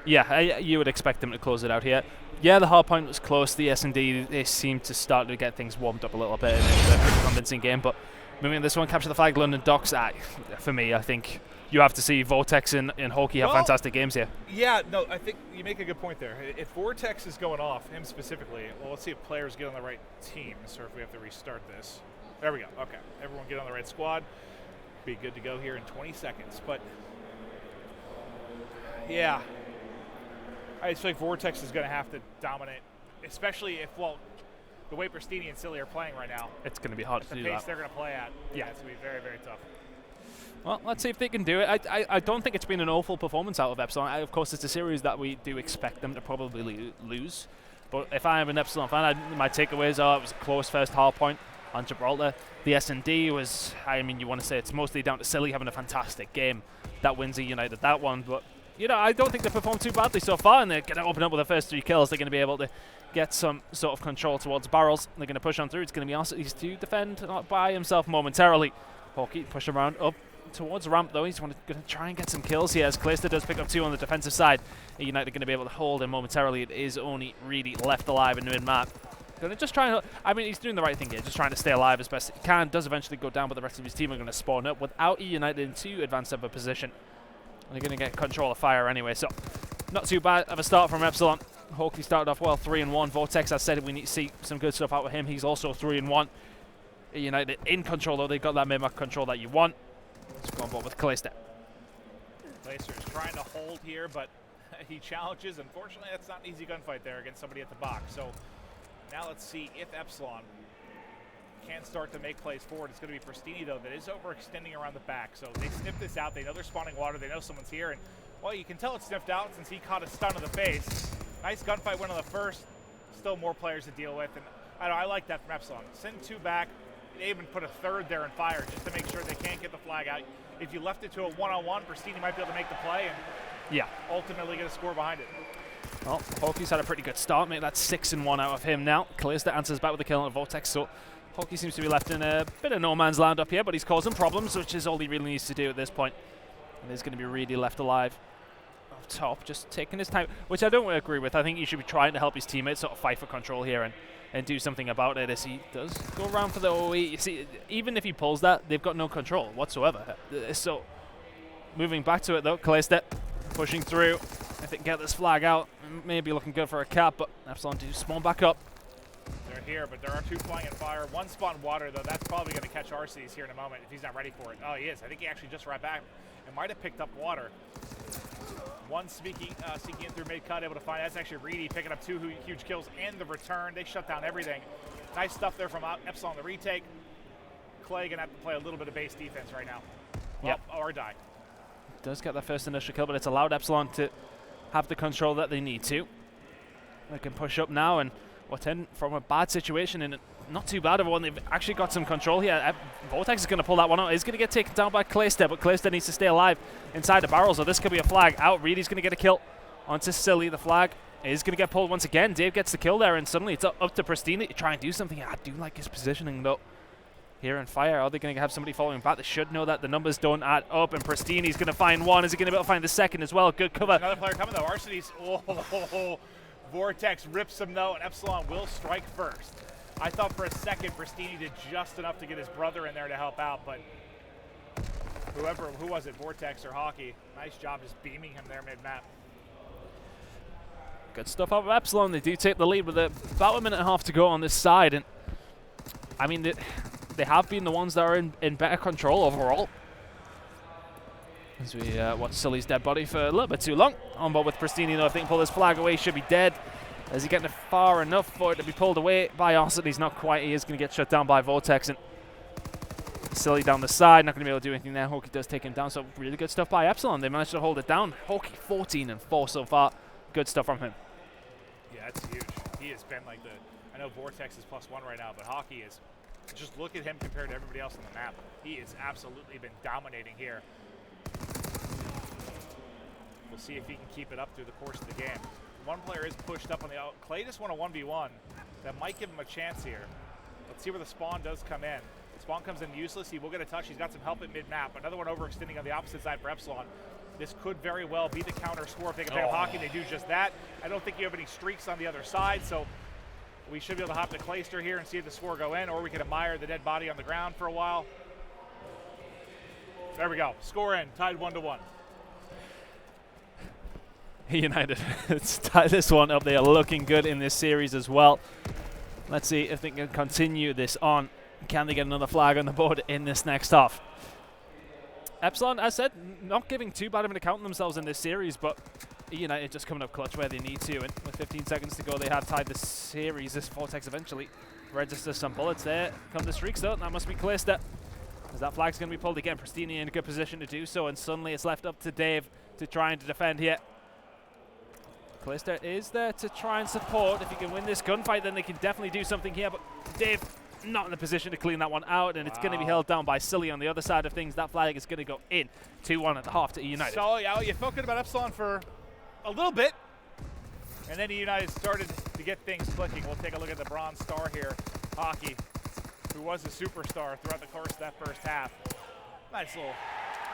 Yeah, you would expect them to close it out here. Yeah, the hard point was close. The S&D, they seemed to start to get things warmed up a little bit. It was a pretty convincing game, but moving this one, capture the flag, London Docks. For me, I think you have to see Vortex and Hawkey have fantastic games here. Yeah, no, I think you make a good point there. If Vortex is going off, him specifically, well, let's see if players get on the right teams, or if we have to restart this. There we go. Okay, everyone get on the right squad. Be good to go here in 20 seconds. But yeah, I just feel like Vortex is going to have to dominate, especially if, well, the way Pristini and Silly are playing right now. It's going to be hard to do that. The pace they're going to play at, yeah, it's going to be very, very tough. Well, let's see if they can do it. I don't think it's been an awful performance out of Epsilon. Of course, it's a series that we do expect them to probably lose. But if I am an Epsilon fan, my takeaways are it was a close first hard point on Gibraltar. The S&D was, I mean, you want to say it's mostly down to Silly having a fantastic game that wins eUNITED that one. But, you know, I don't think they performed too badly so far, and they're going to open up with the first 3 kills. They're going to be able to get some sort of control towards barrels. They're going to push on through. It's going to be Arcees to defend by himself momentarily. Hawkey push around up. towards ramp, though. He's going to try and get some kills here, as Clayster does pick up 2 on the defensive side. eUNITED going to be able to hold him momentarily. It is only really left alive in the mid-map. Going to just try and... I mean, he's doing the right thing here, just trying to stay alive as best he can. Does eventually go down, but the rest of his team are going to spawn up without eUNITED in too advanced of a position. They're going to get control of fire anyway, so not too bad of a start from Epsilon. Hawkey started off well, 3-1. Vortex, as said, we need to see some good stuff out of him. He's also 3-1. eUNITED in control, though. They've got that mid-map control that you want. Let's go on board with Clayster. Clayster is trying to hold here, but he challenges. Unfortunately, that's not an easy gunfight there against somebody at the box. So now let's see if Epsilon can start to make plays forward. It's going to be Pristini, though, that is overextending around the back. So they sniff this out. They know they're spawning water. They know someone's here. And, well, you can tell it's sniffed out since he caught a stun to the face. Nice gunfight win on the first. Still more players to deal with. And I like that from Epsilon. Send 2 back. They even put a 3rd there in fire just to make sure they can't get the flag out. If you left it to a one-on-one, Pristini might be able to make the play and ultimately get a score behind it. Well, Hawkey's had a pretty good start, mate. That's 6-1 out of him now. Clayster answers back with the kill on Vortex, so Hawkey seems to be left in a bit of no man's land up here, but he's causing problems, which is all he really needs to do at this point. And he's going to be really left alive up top, just taking his time, which I don't agree with. I think he should be trying to help his teammates sort of fight for control here and do something about it, as he does go around for the OE. You see, even if he pulls that, they've got no control whatsoever. So, moving back to it though, Clayster pushing through. If they can get this flag out, maybe looking good for a cap, but Epsilon do spawn back up. They're here, but there are 2 flying in fire. 1 spawn water, though. That's probably going to catch RCs here in a moment if he's not ready for it. Oh, he is. I think he actually just right back and might have picked up water. 1 sneaking in through mid-cut, able to find. That's actually Reedy picking up 2 huge kills and the return. They shut down everything. Nice stuff there from Epsilon, the retake. Clay going to have to play a little bit of base defense right now. Well, or die. Does get that first initial kill, but it's allowed Epsilon to have the control that they need to. They can push up now, and what in from a bad situation and not too bad of one. They've actually got some control here. Vortex is going to pull that one out. He's going to get taken down by Clayster, but Clayster needs to stay alive inside the barrel, so this could be a flag out. Reedy's going to get a kill onto Silly. The flag is going to get pulled once again. Dave gets the kill there, and suddenly it's up to Pristini to try and do something. I do like his positioning, though. Here in fire, are they going to have somebody following back? They should know that the numbers don't add up, and Pristini's going to find one. Is he going to be able to find the second as well? Good cover. Another player coming, though. Arseny's, Vortex rips him, though, and Epsilon will strike first. I thought for a second Pristini did just enough to get his brother in there to help out, but who was it, Vortex or Hawkey? Nice job just beaming him there mid-map. Good stuff out of Epsilon. They do take the lead with about a minute and a half to go on this side, and I mean, they have been the ones that are in better control overall. As we watch Sully's dead body for a little bit too long. On board with Pristini, though, if they can pull this flag away, should be dead. Is he getting far enough for it to be pulled away by Arsene? He's not quite. He is going to get shut down by Vortex. And Silly down the side, not going to be able to do anything there. Hawkey does take him down, so really good stuff by Epsilon. They managed to hold it down. Hawkey 14-4 so far. Good stuff from him. Yeah, that's huge. He has been like I know Vortex is +1 right now, but Hawkey is, just look at him compared to everybody else on the map. He has absolutely been dominating here. We'll see if he can keep it up through the course of the game. One player is pushed up on the out. Clay just won a 1v1. That might give him a chance here. Let's see where the spawn does come in. Spawn comes in useless. He will get a touch. He's got some help at mid-map. Another one overextending on the opposite side for Epsilon. This could very well be the counter score. If they can pick up Hawkey, they do just that. I don't think you have any streaks on the other side, so we should be able to hop to Clayster here and see if the score go in, or we can admire the dead body on the ground for a while. There we go. Score in. Tied 1-1. eUNITED tie this one up. They are looking good in this series as well. Let's see if they can continue this on. Can they get another flag on the board in this next half? Epsilon, as I said, not giving too bad of an account of themselves in this series, but eUNITED just coming up clutch where they need to. And with 15 seconds to go, they have tied the series. This Vortex eventually registers some bullets there. Come the streaks, though. That must be Clayster, as that flag's going to be pulled again. Pristini in a good position to do so, and suddenly it's left up to Dave to try and defend here. Clayster is there to try and support. If he can win this gunfight, then they can definitely do something here, but Dave not in a position to clean that one out, and it's going to be held down by Silly on the other side of things. That flag is going to go in. 2-1 at the half to eUNITED. So, yeah, you felt good about Epsilon for a little bit, and then eUNITED started to get things clicking. We'll take a look at the bronze star here, Hawkey, who was a superstar throughout the course of that first half. Nice little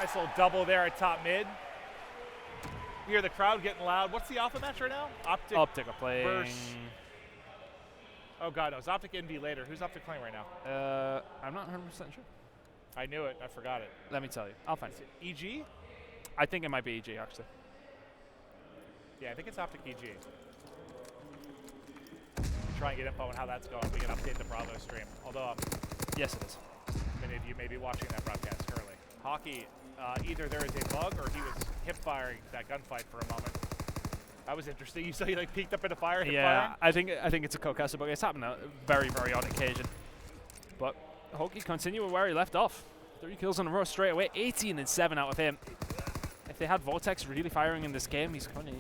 Nice little double there at top mid. You hear the crowd getting loud. What's the alpha match right now? Optic are playing. Versus. Oh god, no, it's Optic NV later. Who's Optic playing right now? I'm not 100% sure. I knew it. I forgot it. Let me tell you. I'll find it. EG? I think it might be EG, actually. Yeah, I think it's Optic EG. Try and get info on how that's going. We can update the Bravo stream. Although, yes, it is. many of you may be watching that broadcast currently. Hockey, either there is a bug or he was hip firing that gunfight for a moment. That was interesting. You saw he like peeked up into fire. Yeah, I think it's a co-caster bug. It's happened a very, very odd occasion. But Hokie continue where he left off. 3 kills on a row straight away. 18 and 7 out of him. If they had Vortex really firing in this game, he's currently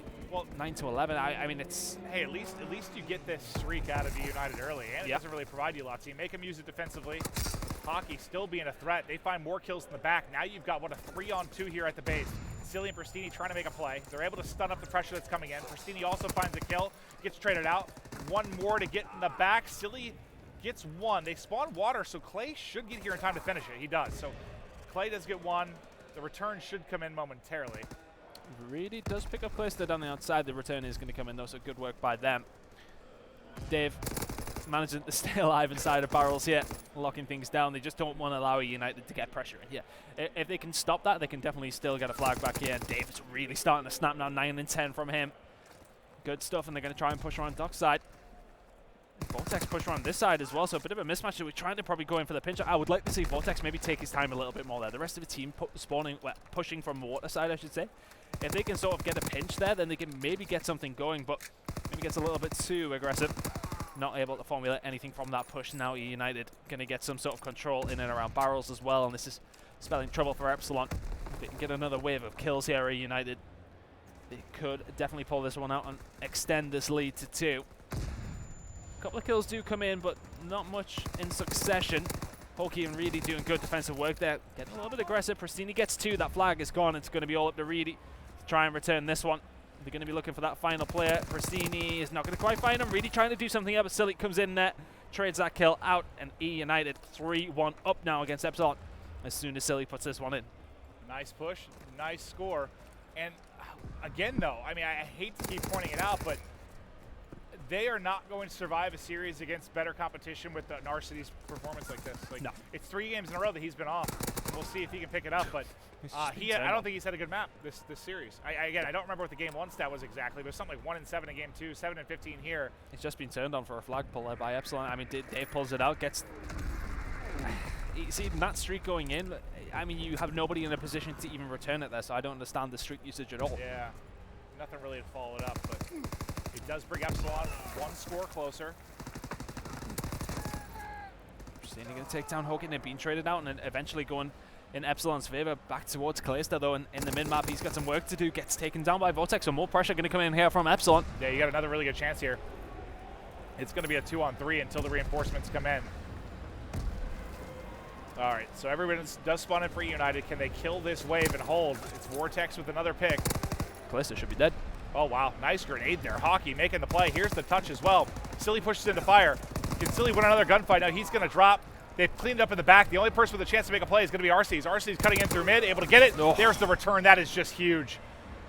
9 to 11. I mean, it's hey, at least you get this streak out of eUNITED early, and it doesn't really provide you lots. You make him use it defensively. Hockey still being a threat. They find more kills in the back. Now you've got, what, a 3-on-2 here at the base. Silly and Pristini trying to make a play. They're able to stun up the pressure that's coming in. Pristini also finds a kill, gets traded out. One more to get in the back. Silly gets one. They spawn water, so Clay should get here in time to finish it. He does. So Clay does get one. The return should come in momentarily. Really does pick up Clayster down the outside. The return is going to come in, though, so good work by them. Dave managing to stay alive inside of barrels here, locking things down. They just don't want to allow eUNITED to get pressure in here. If they can stop that, they can definitely still get a flag back here. And Dave's really starting to snap now. 9 and 10 from him. Good stuff, and they're going to try and push around dockside. Vortex push around this side as well, so a bit of a mismatch. So we're trying to probably go in for the pinch. I would like to see Vortex maybe take his time a little bit more there. The rest of the team pushing from water side, I should say. If they can sort of get a pinch there, then they can maybe get something going, but maybe gets a little bit too aggressive. Not able to formulate anything from that push. Now eUNITED going to get some sort of control in and around barrels as well, and this is spelling trouble for Epsilon. If they can get another wave of kills here at eUNITED, they could definitely pull this one out and extend this lead to 2. A couple of kills do come in, but not much in succession. Hokie and Reedy doing good defensive work there. Getting a little bit aggressive. Pristini gets 2. That flag is gone. It's going to be all up to Reedy to try and return this one. They're going to be looking for that final player. Pristini is not going to quite find him. Reedy trying to do something else, but Silly comes in there, trades that kill out, and eUNITED 3-1 up now against Epsilon as soon as Silly puts this one in. Nice push. Nice score. And again, though, I mean, I hate to keep pointing it out, but they are not going to survive a series against better competition with Narcity's performance like this. Like, no. It's 3 games in a row that he's been off. We'll see if he can pick it up, but I don't think he's had a good map this series. Again, I don't remember what the game 1 stat was exactly, but it was something like 1 and 7 in game 2, 7 and 15 here. It's just been turned on for a flag pull there by Epsilon. I mean, Dave pulls it out, gets... See, that streak going in, I mean, you have nobody in a position to even return it there, so I don't understand the streak usage at all. Yeah, nothing really to follow it up, but it does bring Epsilon 1 score closer. They're going to take down Hogan. They're being traded out and then eventually going in Epsilon's favor back towards Clayster, though, in the mid-map. He's got some work to do. Gets taken down by Vortex, so more pressure going to come in here from Epsilon. Yeah, you got another really good chance here. It's going to be a 2-on-3 until the reinforcements come in. All right, so everyone does spawn in for eUNITED. Can they kill this wave and hold? It's Vortex with another pick. Clayster should be dead. Oh, wow. Nice grenade there. Hockey making the play. Here's the touch as well. Silly pushes into fire. Can Silly win another gunfight? Now he's going to drop. They've cleaned up in the back. The only person with a chance to make a play is going to be RC's. RC's cutting in through mid, able to get it. Oh. There's the return. That is just huge.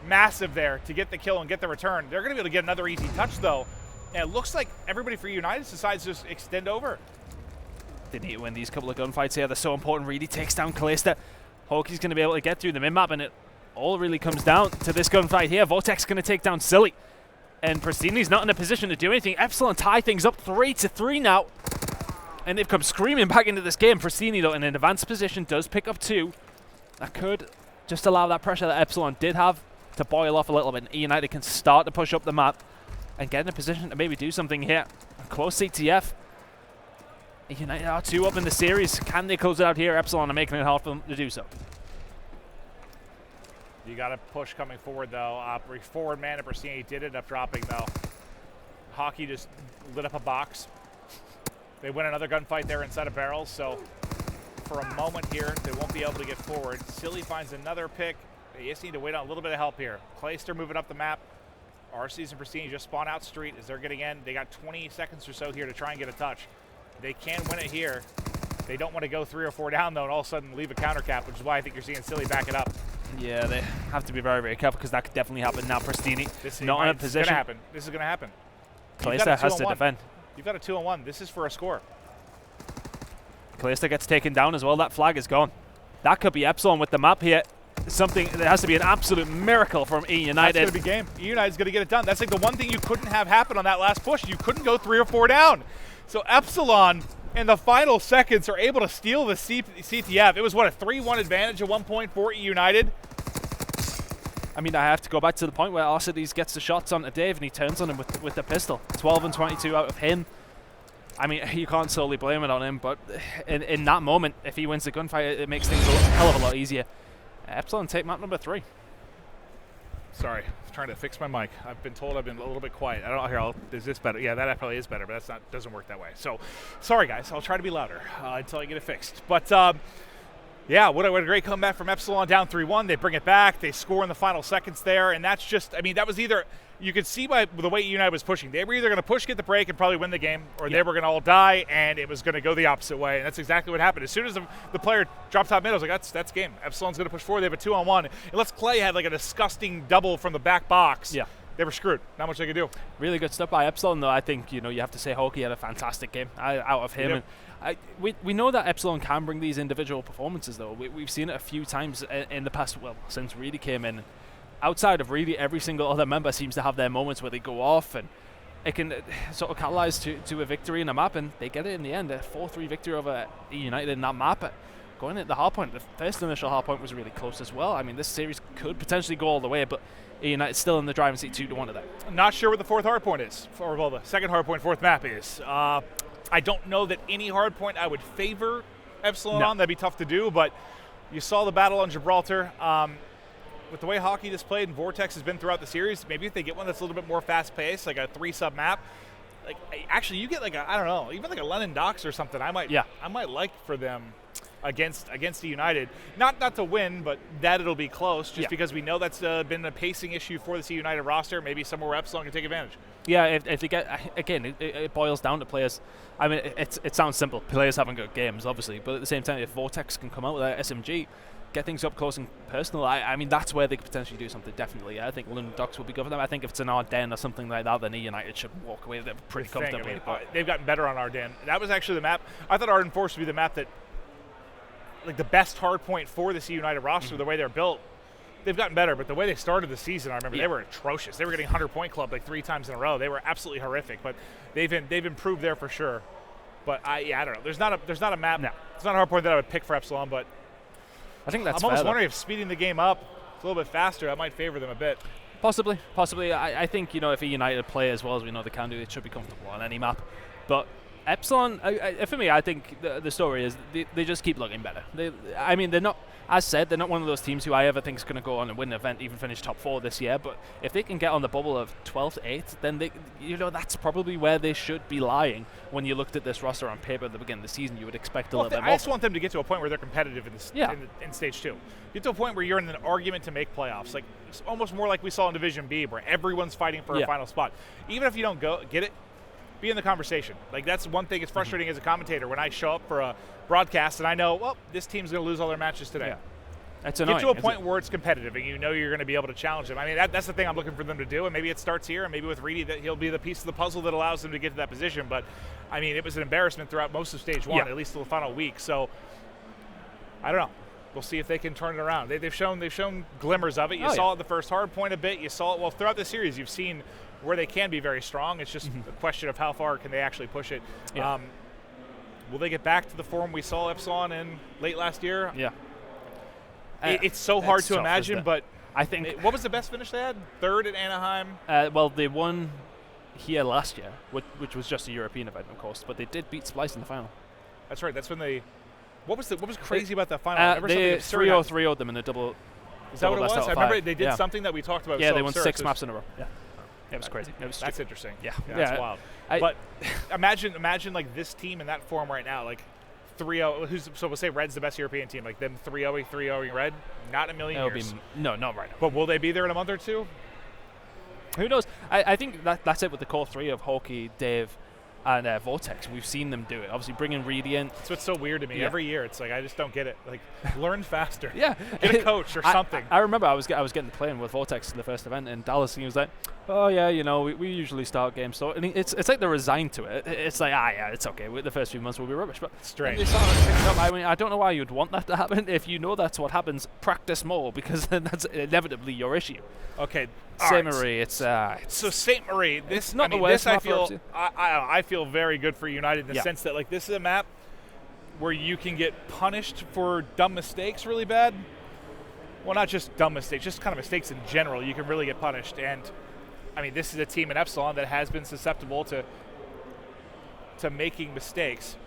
Massive there to get the kill and get the return. They're going to be able to get another easy touch, though. And it looks like everybody for eUNITED decides to just extend over. They need to win these couple of gunfights here. They're so important. Really takes down Clayster. Hokey's going to be able to get through the mid-map, and it all really comes down to this gunfight here. Vortex going to take down Silly. And Pristini's not in a position to do anything. Epsilon tie things up 3-3 now. And they've come screaming back into this game. Pristini, though, in an advanced position, does pick up 2. That could just allow that pressure that Epsilon did have to boil off a little bit. And eUNITED can start to push up the map and get in a position to maybe do something here. A close CTF. eUNITED are 2 up in the series. Can they close it out here? Epsilon are making it hard for them to do so. You got a push coming forward, though. Forward man and Pristini did end up dropping, though. Hockey just lit up a box. They win another gunfight there inside of barrels, so for a moment here, they won't be able to get forward. Silly finds another pick. They just need to wait on a little bit of help here. Clayster moving up the map. RC's and Pristini just spawn out street as they're getting in. They got 20 seconds or so here to try and get a touch. They can win it here. They don't want to go 3 or 4 down, though, and all of a sudden leave a counter cap, which is why I think you're seeing Silly back it up. Yeah, they have to be very, very careful because that could definitely happen. Now Pristini not in a position. It's going to happen. This is going to happen. Kalista has to defend. You've got a 2-on-1. This is for a score. Kalista gets taken down as well. That flag is gone. That could be Epsilon with the map here. Something that has to be an absolute miracle from eUNITED. That's going to be game. eUNITED's going to get it done. That's like the one thing you couldn't have happen on that last push. You couldn't go 3 or 4 down. So Epsilon, in the final seconds, are able to steal the CTF. It was, what, a 3-1 advantage at one point for eUNITED? I mean, I have to go back to the point where Arcides gets the shots onto Dave and he turns on him with the pistol. 12 and 22 out of him. I mean, you can't solely blame it on him, but in that moment, if he wins the gunfight, it makes things a hell of a lot easier. Epsilon take map number 3. Sorry, I was trying to fix my mic. I've been told I've been a little bit quiet. I don't know, here, is this better? Yeah, that probably is better, but doesn't work that way. So, sorry guys, I'll try to be louder until I get it fixed. But yeah, what a great comeback from Epsilon, down 3-1. They bring it back, they score in the final seconds there, and that's just, I mean, that was either, you could see by the way eUNITED was pushing, they were either going to push, get the break, and probably win the game, or they were going to all die, and it was going to go the opposite way, and that's exactly what happened. As soon as the player dropped top mid, I was like, that's game. Epsilon's going to push forward, they have a 2-on-1, unless Clay had like a disgusting double from the back box. Yeah. They were screwed. Not much they could do. Really good stuff by Epsilon, though. I think, you have to say Hawkeye had a fantastic game out of him. And we know that Epsilon can bring these individual performances, though. We've seen it a few times in the past, well, since Reedy came in. Outside of Reedy, every single other member seems to have their moments where they go off, and it can sort of catalyze to a victory in a map, and they get it in the end. A 4-3 victory over eUNITED in that map. Going at the hardpoint, the first initial hardpoint was really close as well. I mean, this series could potentially go all the way, but eUNITED still in the driving seat 2-1 of that. Not sure what the fourth hardpoint is, or well, the second hardpoint, fourth map is. I don't know that any hardpoint I would favor Epsilon on. That'd be tough to do, but you saw the battle on Gibraltar. With the way hockey is played and Vortex has been throughout the series, maybe if they get one that's a little bit more fast-paced, like a 3-sub map, like actually you get like a, I don't know, even like a London Docks or something. I might like for them against eUNITED, not to win, but that it'll be close, just because we know that's been a pacing issue for this eUNITED roster. Maybe somewhere where Epsilon can take advantage. Yeah, if they get, again, it boils down to players. I mean, it sounds simple. Players having good games, obviously, but at the same time, if Vortex can come out with that SMG, get things up close and personal, I mean, that's where they could potentially do something, definitely. I think London Docks will be good for them. I think if it's an Ardennes or something like that, then eUNITED should walk away with it pretty comfortably. I mean, they've gotten better on Ardennes. That was actually the map. I thought Ardennes Force would be the map that, like the best hard point for this eUNITED roster, the way they're built. They've gotten better, but the way they started the season, I remember they were atrocious. They were getting 100-point club like 3 times in a row. They were absolutely horrific, but they've improved there for sure. But I don't know. There's not a map. No. It's not a hard point that I would pick for Epsilon, but I think that's I'm almost wondering if speeding the game up a little bit faster, that might favor them a bit. Possibly. I think, if eUNITED play as well as we know they can do, it should be comfortable on any map. But Epsilon, for me, I think the story is they just keep looking better. They're not, as said, they're not one of those teams who I ever think is going to go on and win an event, even finish top 4 this year. But if they can get on the bubble of 12th, 8th, then that's probably where they should be lying. When you looked at this roster on paper at the beginning of the season, you would expect a little bit more. I just want them to get to a point where they're competitive in stage 2. Get to a point where you're in an argument to make playoffs, like it's almost more like we saw in Division B, where everyone's fighting for a final spot. Even if you don't get it, be in the conversation. Like that's one thing. It's frustrating as a commentator when I show up for a broadcast and I know, well, this team's going to lose all their matches today. Yeah. That's annoying. Get to a point where it's competitive and you know you're going to be able to challenge them. I mean, that's the thing I'm looking for them to do, and maybe it starts here, and maybe with Reedy that he'll be the piece of the puzzle that allows them to get to that position. But I mean, it was an embarrassment throughout most of stage 1, at least till the final week. So I don't know. We'll see if they can turn it around. They've shown glimmers of it. You saw it the first hard point a bit. You saw it throughout the series. You've seen where they can be very strong. It's just a question of how far can they actually push it. Yeah. Will they get back to the form we saw Epsilon in late last year? Yeah. It's so hard to imagine, but I think what was the best finish they had? 3rd at Anaheim? Well, they won here last year, which was just a European event, of course, but they did beat Splice in the final. That's right. That's when they. What was crazy about that final? They 3-0-3-0'd them in a double. Is that what it was? I remember they did something that we talked about. Yeah, they won 6 maps in a row. Yeah. It was crazy. That's interesting. Yeah. That's wild. But imagine like this team in that form right now, like 3-0. So we'll say Red's the best European team, like them 3-0-3-0ing Red. Not in a million years. No, not right now. But will they be there in a month or two? Who knows? I think that's it with the core 3 of Hawkeye, Dave, and Vortex. We've seen them do it. Obviously, bringing Reedy in. That's what's so weird to me. Yeah. Every year, it's like I just don't get it. Like, learn faster. Yeah, Get a coach or something. I remember I was getting to playing with Vortex in the first event in Dallas, and he was like, "Oh yeah, you know, we usually start games so." And it's like they're resigned to it. It's like, yeah, it's okay. The first few months will be rubbish, but Strange. they started picking up. I mean, I don't know why you'd want that to happen. If you know that's what happens, practice more, because then that's inevitably your issue. Okay. Saint Marie, it's so Saint Marie. This not the worst this I map for feel Epsilon. I feel very good for United in the Yeah. sense that like this is a map where you can get punished for dumb mistakes really bad. Well, not just dumb mistakes, just kind of mistakes in general. You can really get punished, and I mean this is a team in Epsilon that has been susceptible to making mistakes.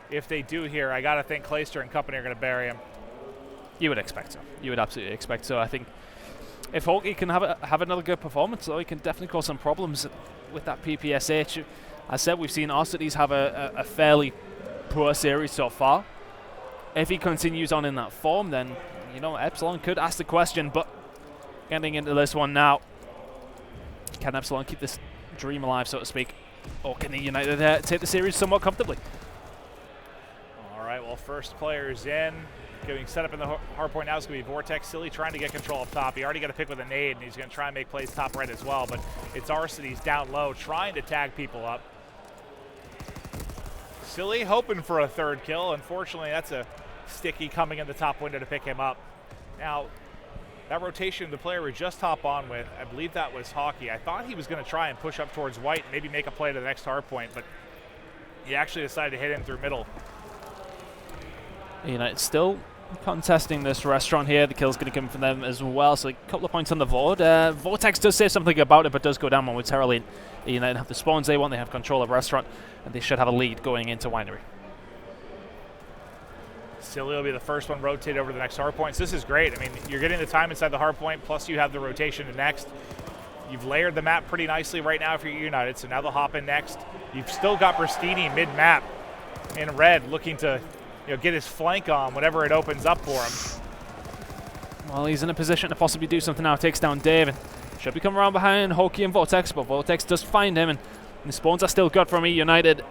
If they do here, I gotta think Clayster and company are gonna bury him. You would expect so. You would absolutely expect so. I think if Hawkeye can have another good performance, though, he can definitely cause some problems with that PPSH. I said we've seen Arcides have a fairly poor series so far. If he continues on in that form, then, you know, Epsilon could ask the question, but getting into this one now, can Epsilon keep this dream alive, so to speak, or can the United take the series somewhat comfortably? All right, well, first player's in. Getting set up in the hard point now is going to be Vortex. Silly trying to get control up top. He already got a pick with a nade, and he's going to try and make plays top right as well. But it's Arcides down low, trying to tag people up. Silly hoping for a third kill. Unfortunately, that's a sticky coming in the top window to pick him up. Now, that rotation the player we just hop on with, I believe that was Hockey. I thought he was going to try and push up towards white and maybe make a play to the next hard point, but he actually decided to hit in through middle. United still contesting this restaurant here. The kill's going to come from them as well, so a couple of points on the board. Vortex does say something about it, but does go down momentarily. United have the spawns they want, they have control of restaurant, and they should have a lead going into Winery. Silly will be the first one rotate over the next hard points. This is great. I mean, you're getting the time inside the hard point, plus you have the rotation to next. You've layered the map pretty nicely right now if you're United, so now they'll hop in next. You've still got Bristini mid-map in red looking to get his flank on whenever it opens up for him. Well, he's in a position to possibly do something now. Takes down Dave and should be coming around behind Hokey and Vortex, but Vortex does find him, and the spawns are still good from eUNITED.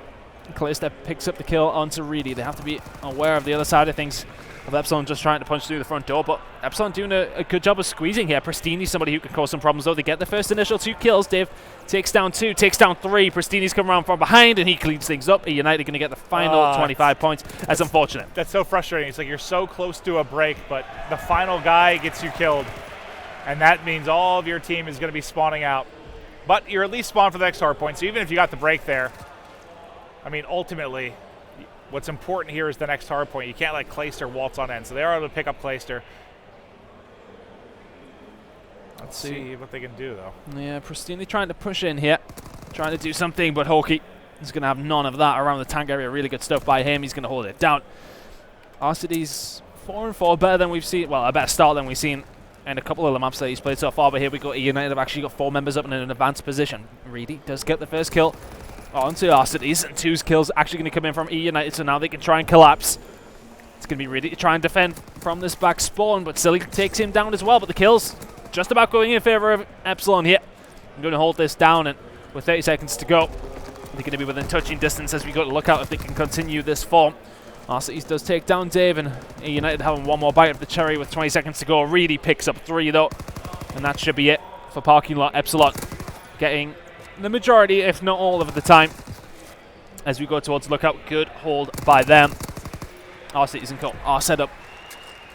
Clayster picks up the kill onto Reedy. They have to be aware of the other side of things, of Epsilon just trying to punch through the front door, but Epsilon doing a good job of squeezing here. Pristini's somebody who can cause some problems, though. They get the first initial 2 kills. Dave takes down 2, takes down 3. Pristini's come around from behind, and he cleans things up. United going to get the final 25 points. That's unfortunate. That's so frustrating. It's like you're so close to a break, but the final guy gets you killed, and that means all of your team is going to be spawning out. But you're at least spawned for the next hard point, so even if you got the break there, I mean, ultimately, what's important here is the next hard point. You can't let Clayster waltz on in, so they are able to pick up Clayster. Let's see what they can do, though. Yeah, Pristini trying to push in here, trying to do something, but Hokey is going to have none of that around the tank area. Really good stuff by him. He's going to hold it down. Arcides 4-4, better than we've seen. Well, a better start than we've seen in a couple of the maps that he's played so far. But here we go. United have actually got 4 members up in an advanced position. Reedy does get the first kill onto Arcides, and 2 kills actually going to come in from eUNITED, so now they can try and collapse. It's going to be Reedy to try and defend from this back spawn, but Silly takes him down as well. But the kills just about going in favor of Epsilon here. I'm going to hold this down, and with 30 seconds to go, they're going to be within touching distance as we go to look out if they can continue this form. Arcides does take down Dave, and eUNITED having one more bite of the cherry with 20 seconds to go. Reedy picks up 3 though, and that should be it for parking lot. Epsilon getting the majority, if not all of the time, as we go towards lookout. Good hold by them. Arcides and Co are set up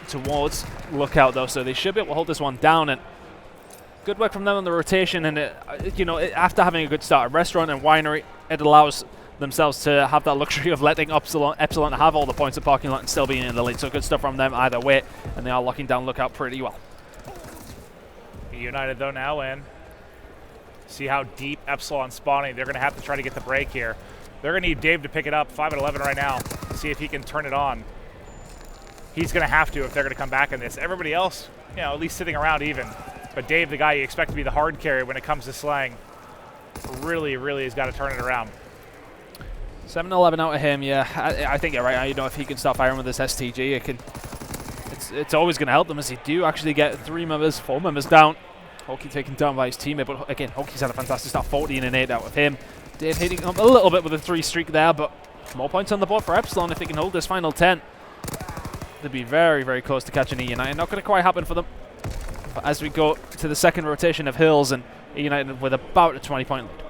towards lookout though, so they should be able to hold this one down, and good work from them on the rotation. And after having a good start at restaurant and winery, it allows themselves to have that luxury of letting Epsilon have all the points at parking lot and still being in the lead. So good stuff from them either way, and they are locking down lookout pretty well. United though now in. See how deep Epsilon spawning. They're going to have to try to get the break here. They're going to need Dave to pick it up, 5-11 right now, see if he can turn it on. He's going to have to if they're going to come back in this. Everybody else, at least sitting around even. But Dave, the guy you expect to be the hard carry when it comes to slang, really, really has got to turn it around. 7-11 out of him, yeah. I think you're right. If he can start firing with this STG, it's always going to help them, as they do actually get 4 members down. Hokey taken down by his teammate, but again, Hokey's had a fantastic start, 14 and 8 out of him. Did hitting up a little bit with a 3 streak there, but more points on the board for Epsilon if they can hold this final 10. They'd be very, very close to catching eUNITED. Not going to quite happen for them. But as we go to the second rotation of Hills, and eUNITED with about a 20-point lead.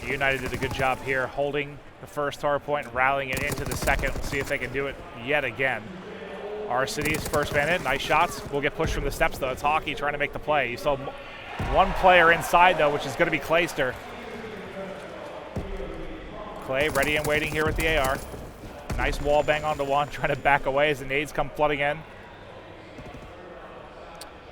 eUNITED did a good job here holding the first hard point and rallying it into the second. We'll see if they can do it yet again. Our City's first man in, nice shots. We'll get pushed from the steps though. It's Hockey trying to make the play. You saw one player inside though, which is going to be Clayster. Clay ready and waiting here with the AR. Nice wall bang onto one, trying to back away as the nades come flooding in.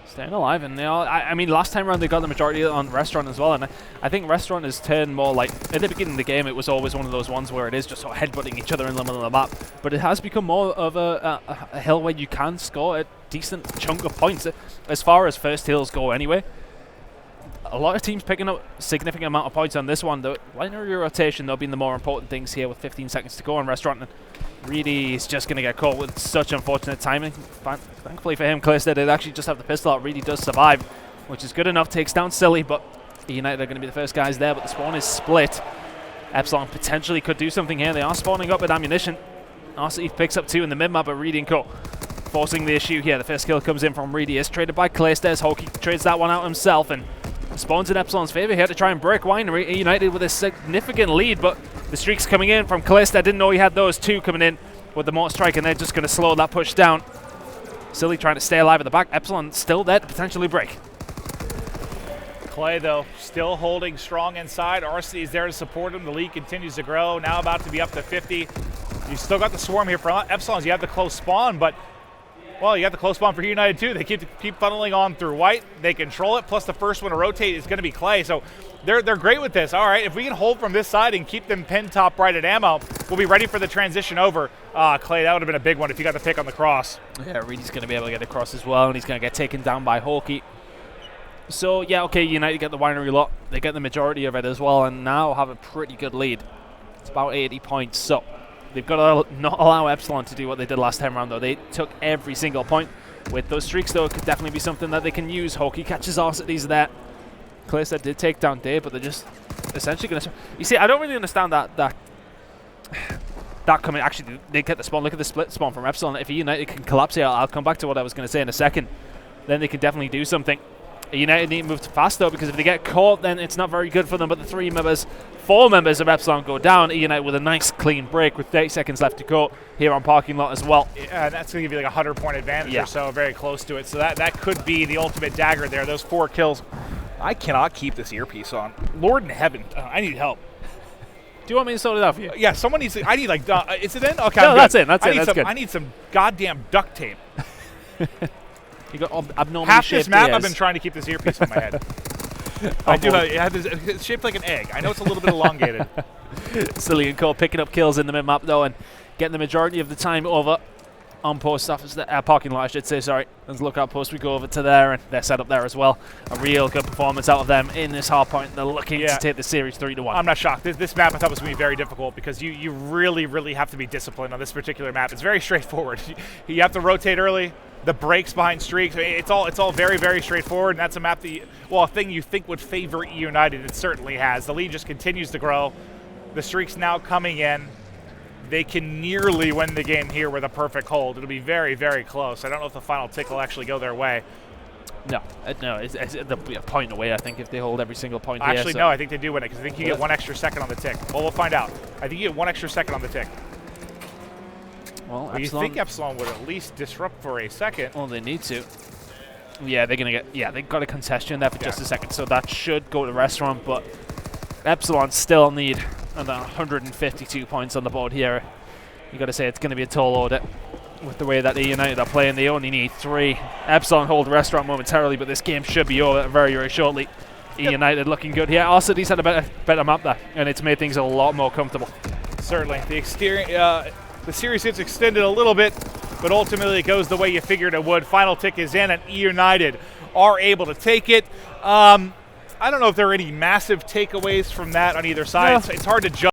Staying alive, and I mean, last time around they got the majority on Restaurant as well, and I think Restaurant has turned more like, at the beginning of the game it was always one of those ones where it is just sort of headbutting each other in the middle of the map, but it has become more of a hill where you can score a decent chunk of points as far as first hills go anyway. A lot of teams picking up significant amount of points on this one. The binary rotation, though, being the more important things here with 15 seconds to go on Restaurant. And Reedy is just going to get caught with such unfortunate timing. Thankfully for him, Clayster did actually just have the pistol out. Reedy does survive, which is good enough. Takes down Silly, but eUNITED are going to be the first guys there. But the spawn is split. Epsilon potentially could do something here. They are spawning up with ammunition. RC picks up 2 in the mid-map, but Reedy and Co. forcing the issue here. The first kill comes in from Reedy. Is traded by Clayster. Hockey trades that one out himself, and spawns in Epsilon's favor here to try and break Winery. eUNITED with a significant lead, but the streaks coming in from Clayster. Didn't know he had those 2 coming in with the mortar strike, and they're just going to slow that push down. Silly trying to stay alive at the back. Epsilon still there to potentially break. Clay, though, still holding strong inside. RC is there to support him. The lead continues to grow. Now about to be up to 50. You still got the swarm here for Epsilon. You have the close spawn, but well, you got the close spawn for eUNITED too. They keep funneling on through white. They control it. Plus, the first one to rotate is going to be Clay. So they're great with this. All right, if we can hold from this side and keep them pinned top right at ammo, we'll be ready for the transition over. Clay, that would have been a big one if you got the pick on the cross. Yeah, Reedy's going to be able to get across as well, and he's going to get taken down by Hawkey. So yeah, okay, eUNITED get the Winery lot. They get the majority of it as well, and now have a pretty good lead. It's about 80 points. So they've got to not allow Epsilon to do what they did last time around, though. They took every single point. With those streaks, though, it could definitely be something that they can use. Hawkey catches Arcides there. Clayster did take down Dave, but they're just essentially going to... You see, I don't really understand that coming... Actually, they get the spawn. Look at the split spawn from Epsilon. If eUNITED can collapse here, I'll come back to what I was going to say in a second. Then they can definitely do something. eUNITED need to move fast, though, because if they get caught, then it's not very good for them. But the 4 members of Epsilon go down. eUNITED with a nice clean break with 30 seconds left to go here on parking lot as well. Yeah, that's going to give you like a 100-point advantage or so, very close to it. So that could be the ultimate dagger there. Those 4 kills. I cannot keep this earpiece on. Lord in heaven, I need help. Do you want me to sort it out for you? Yeah, someone needs to, I need like, is it in? Okay, no, that's it, that's good. I need some goddamn duct tape. You got abnormally half shaped this map ears. I've been trying to keep this earpiece on my head. I do have this, it's shaped like an egg. I know it's a little bit elongated. Silly and Co picking up kills in the mid-map, though, and getting the majority of the time over on post office, parking lot, I should say, sorry. As lookout post, we go over to there, and they're set up there as well. A real good performance out of them in this hard point. They're looking to take the series 3-1. I'm not shocked. This map I thought was going to be very difficult because you really, really have to be disciplined on this particular map. It's very straightforward. You have to rotate early. The breaks behind streaks, it's all very, very straightforward, and that's a map that, a thing you think would favor eUNITED, it certainly has. The lead just continues to grow. The streaks now coming in. They can nearly win the game here with a perfect hold. It'll be very, very close. I don't know if the final tick will actually go their way. No, they'll be a point away, I think, if they hold every single point here. Actually, no, I think they do win it, because I think you get 1 extra second on the tick. Well, we'll find out. I think you get 1 extra second on the tick. Well, you think Epsilon would at least disrupt for a second. Well, they need to. Yeah, they're going to get... Yeah, they got a contestation there for just a second, so that should go to Restaurant, but Epsilon still need another 152 points on the board here. You got to say it's going to be a tall order with the way that eUNITED are playing. They only need 3. Epsilon hold Restaurant momentarily, but this game should be over very, very shortly. eUNITED looking good here. Arcides had a better map there, and it's made things a lot more comfortable. Certainly. The series gets extended a little bit, but ultimately it goes the way you figured it would. Final tick is in, and eUNITED are able to take it. I don't know if there are any massive takeaways from that on either side. No. It's hard to judge.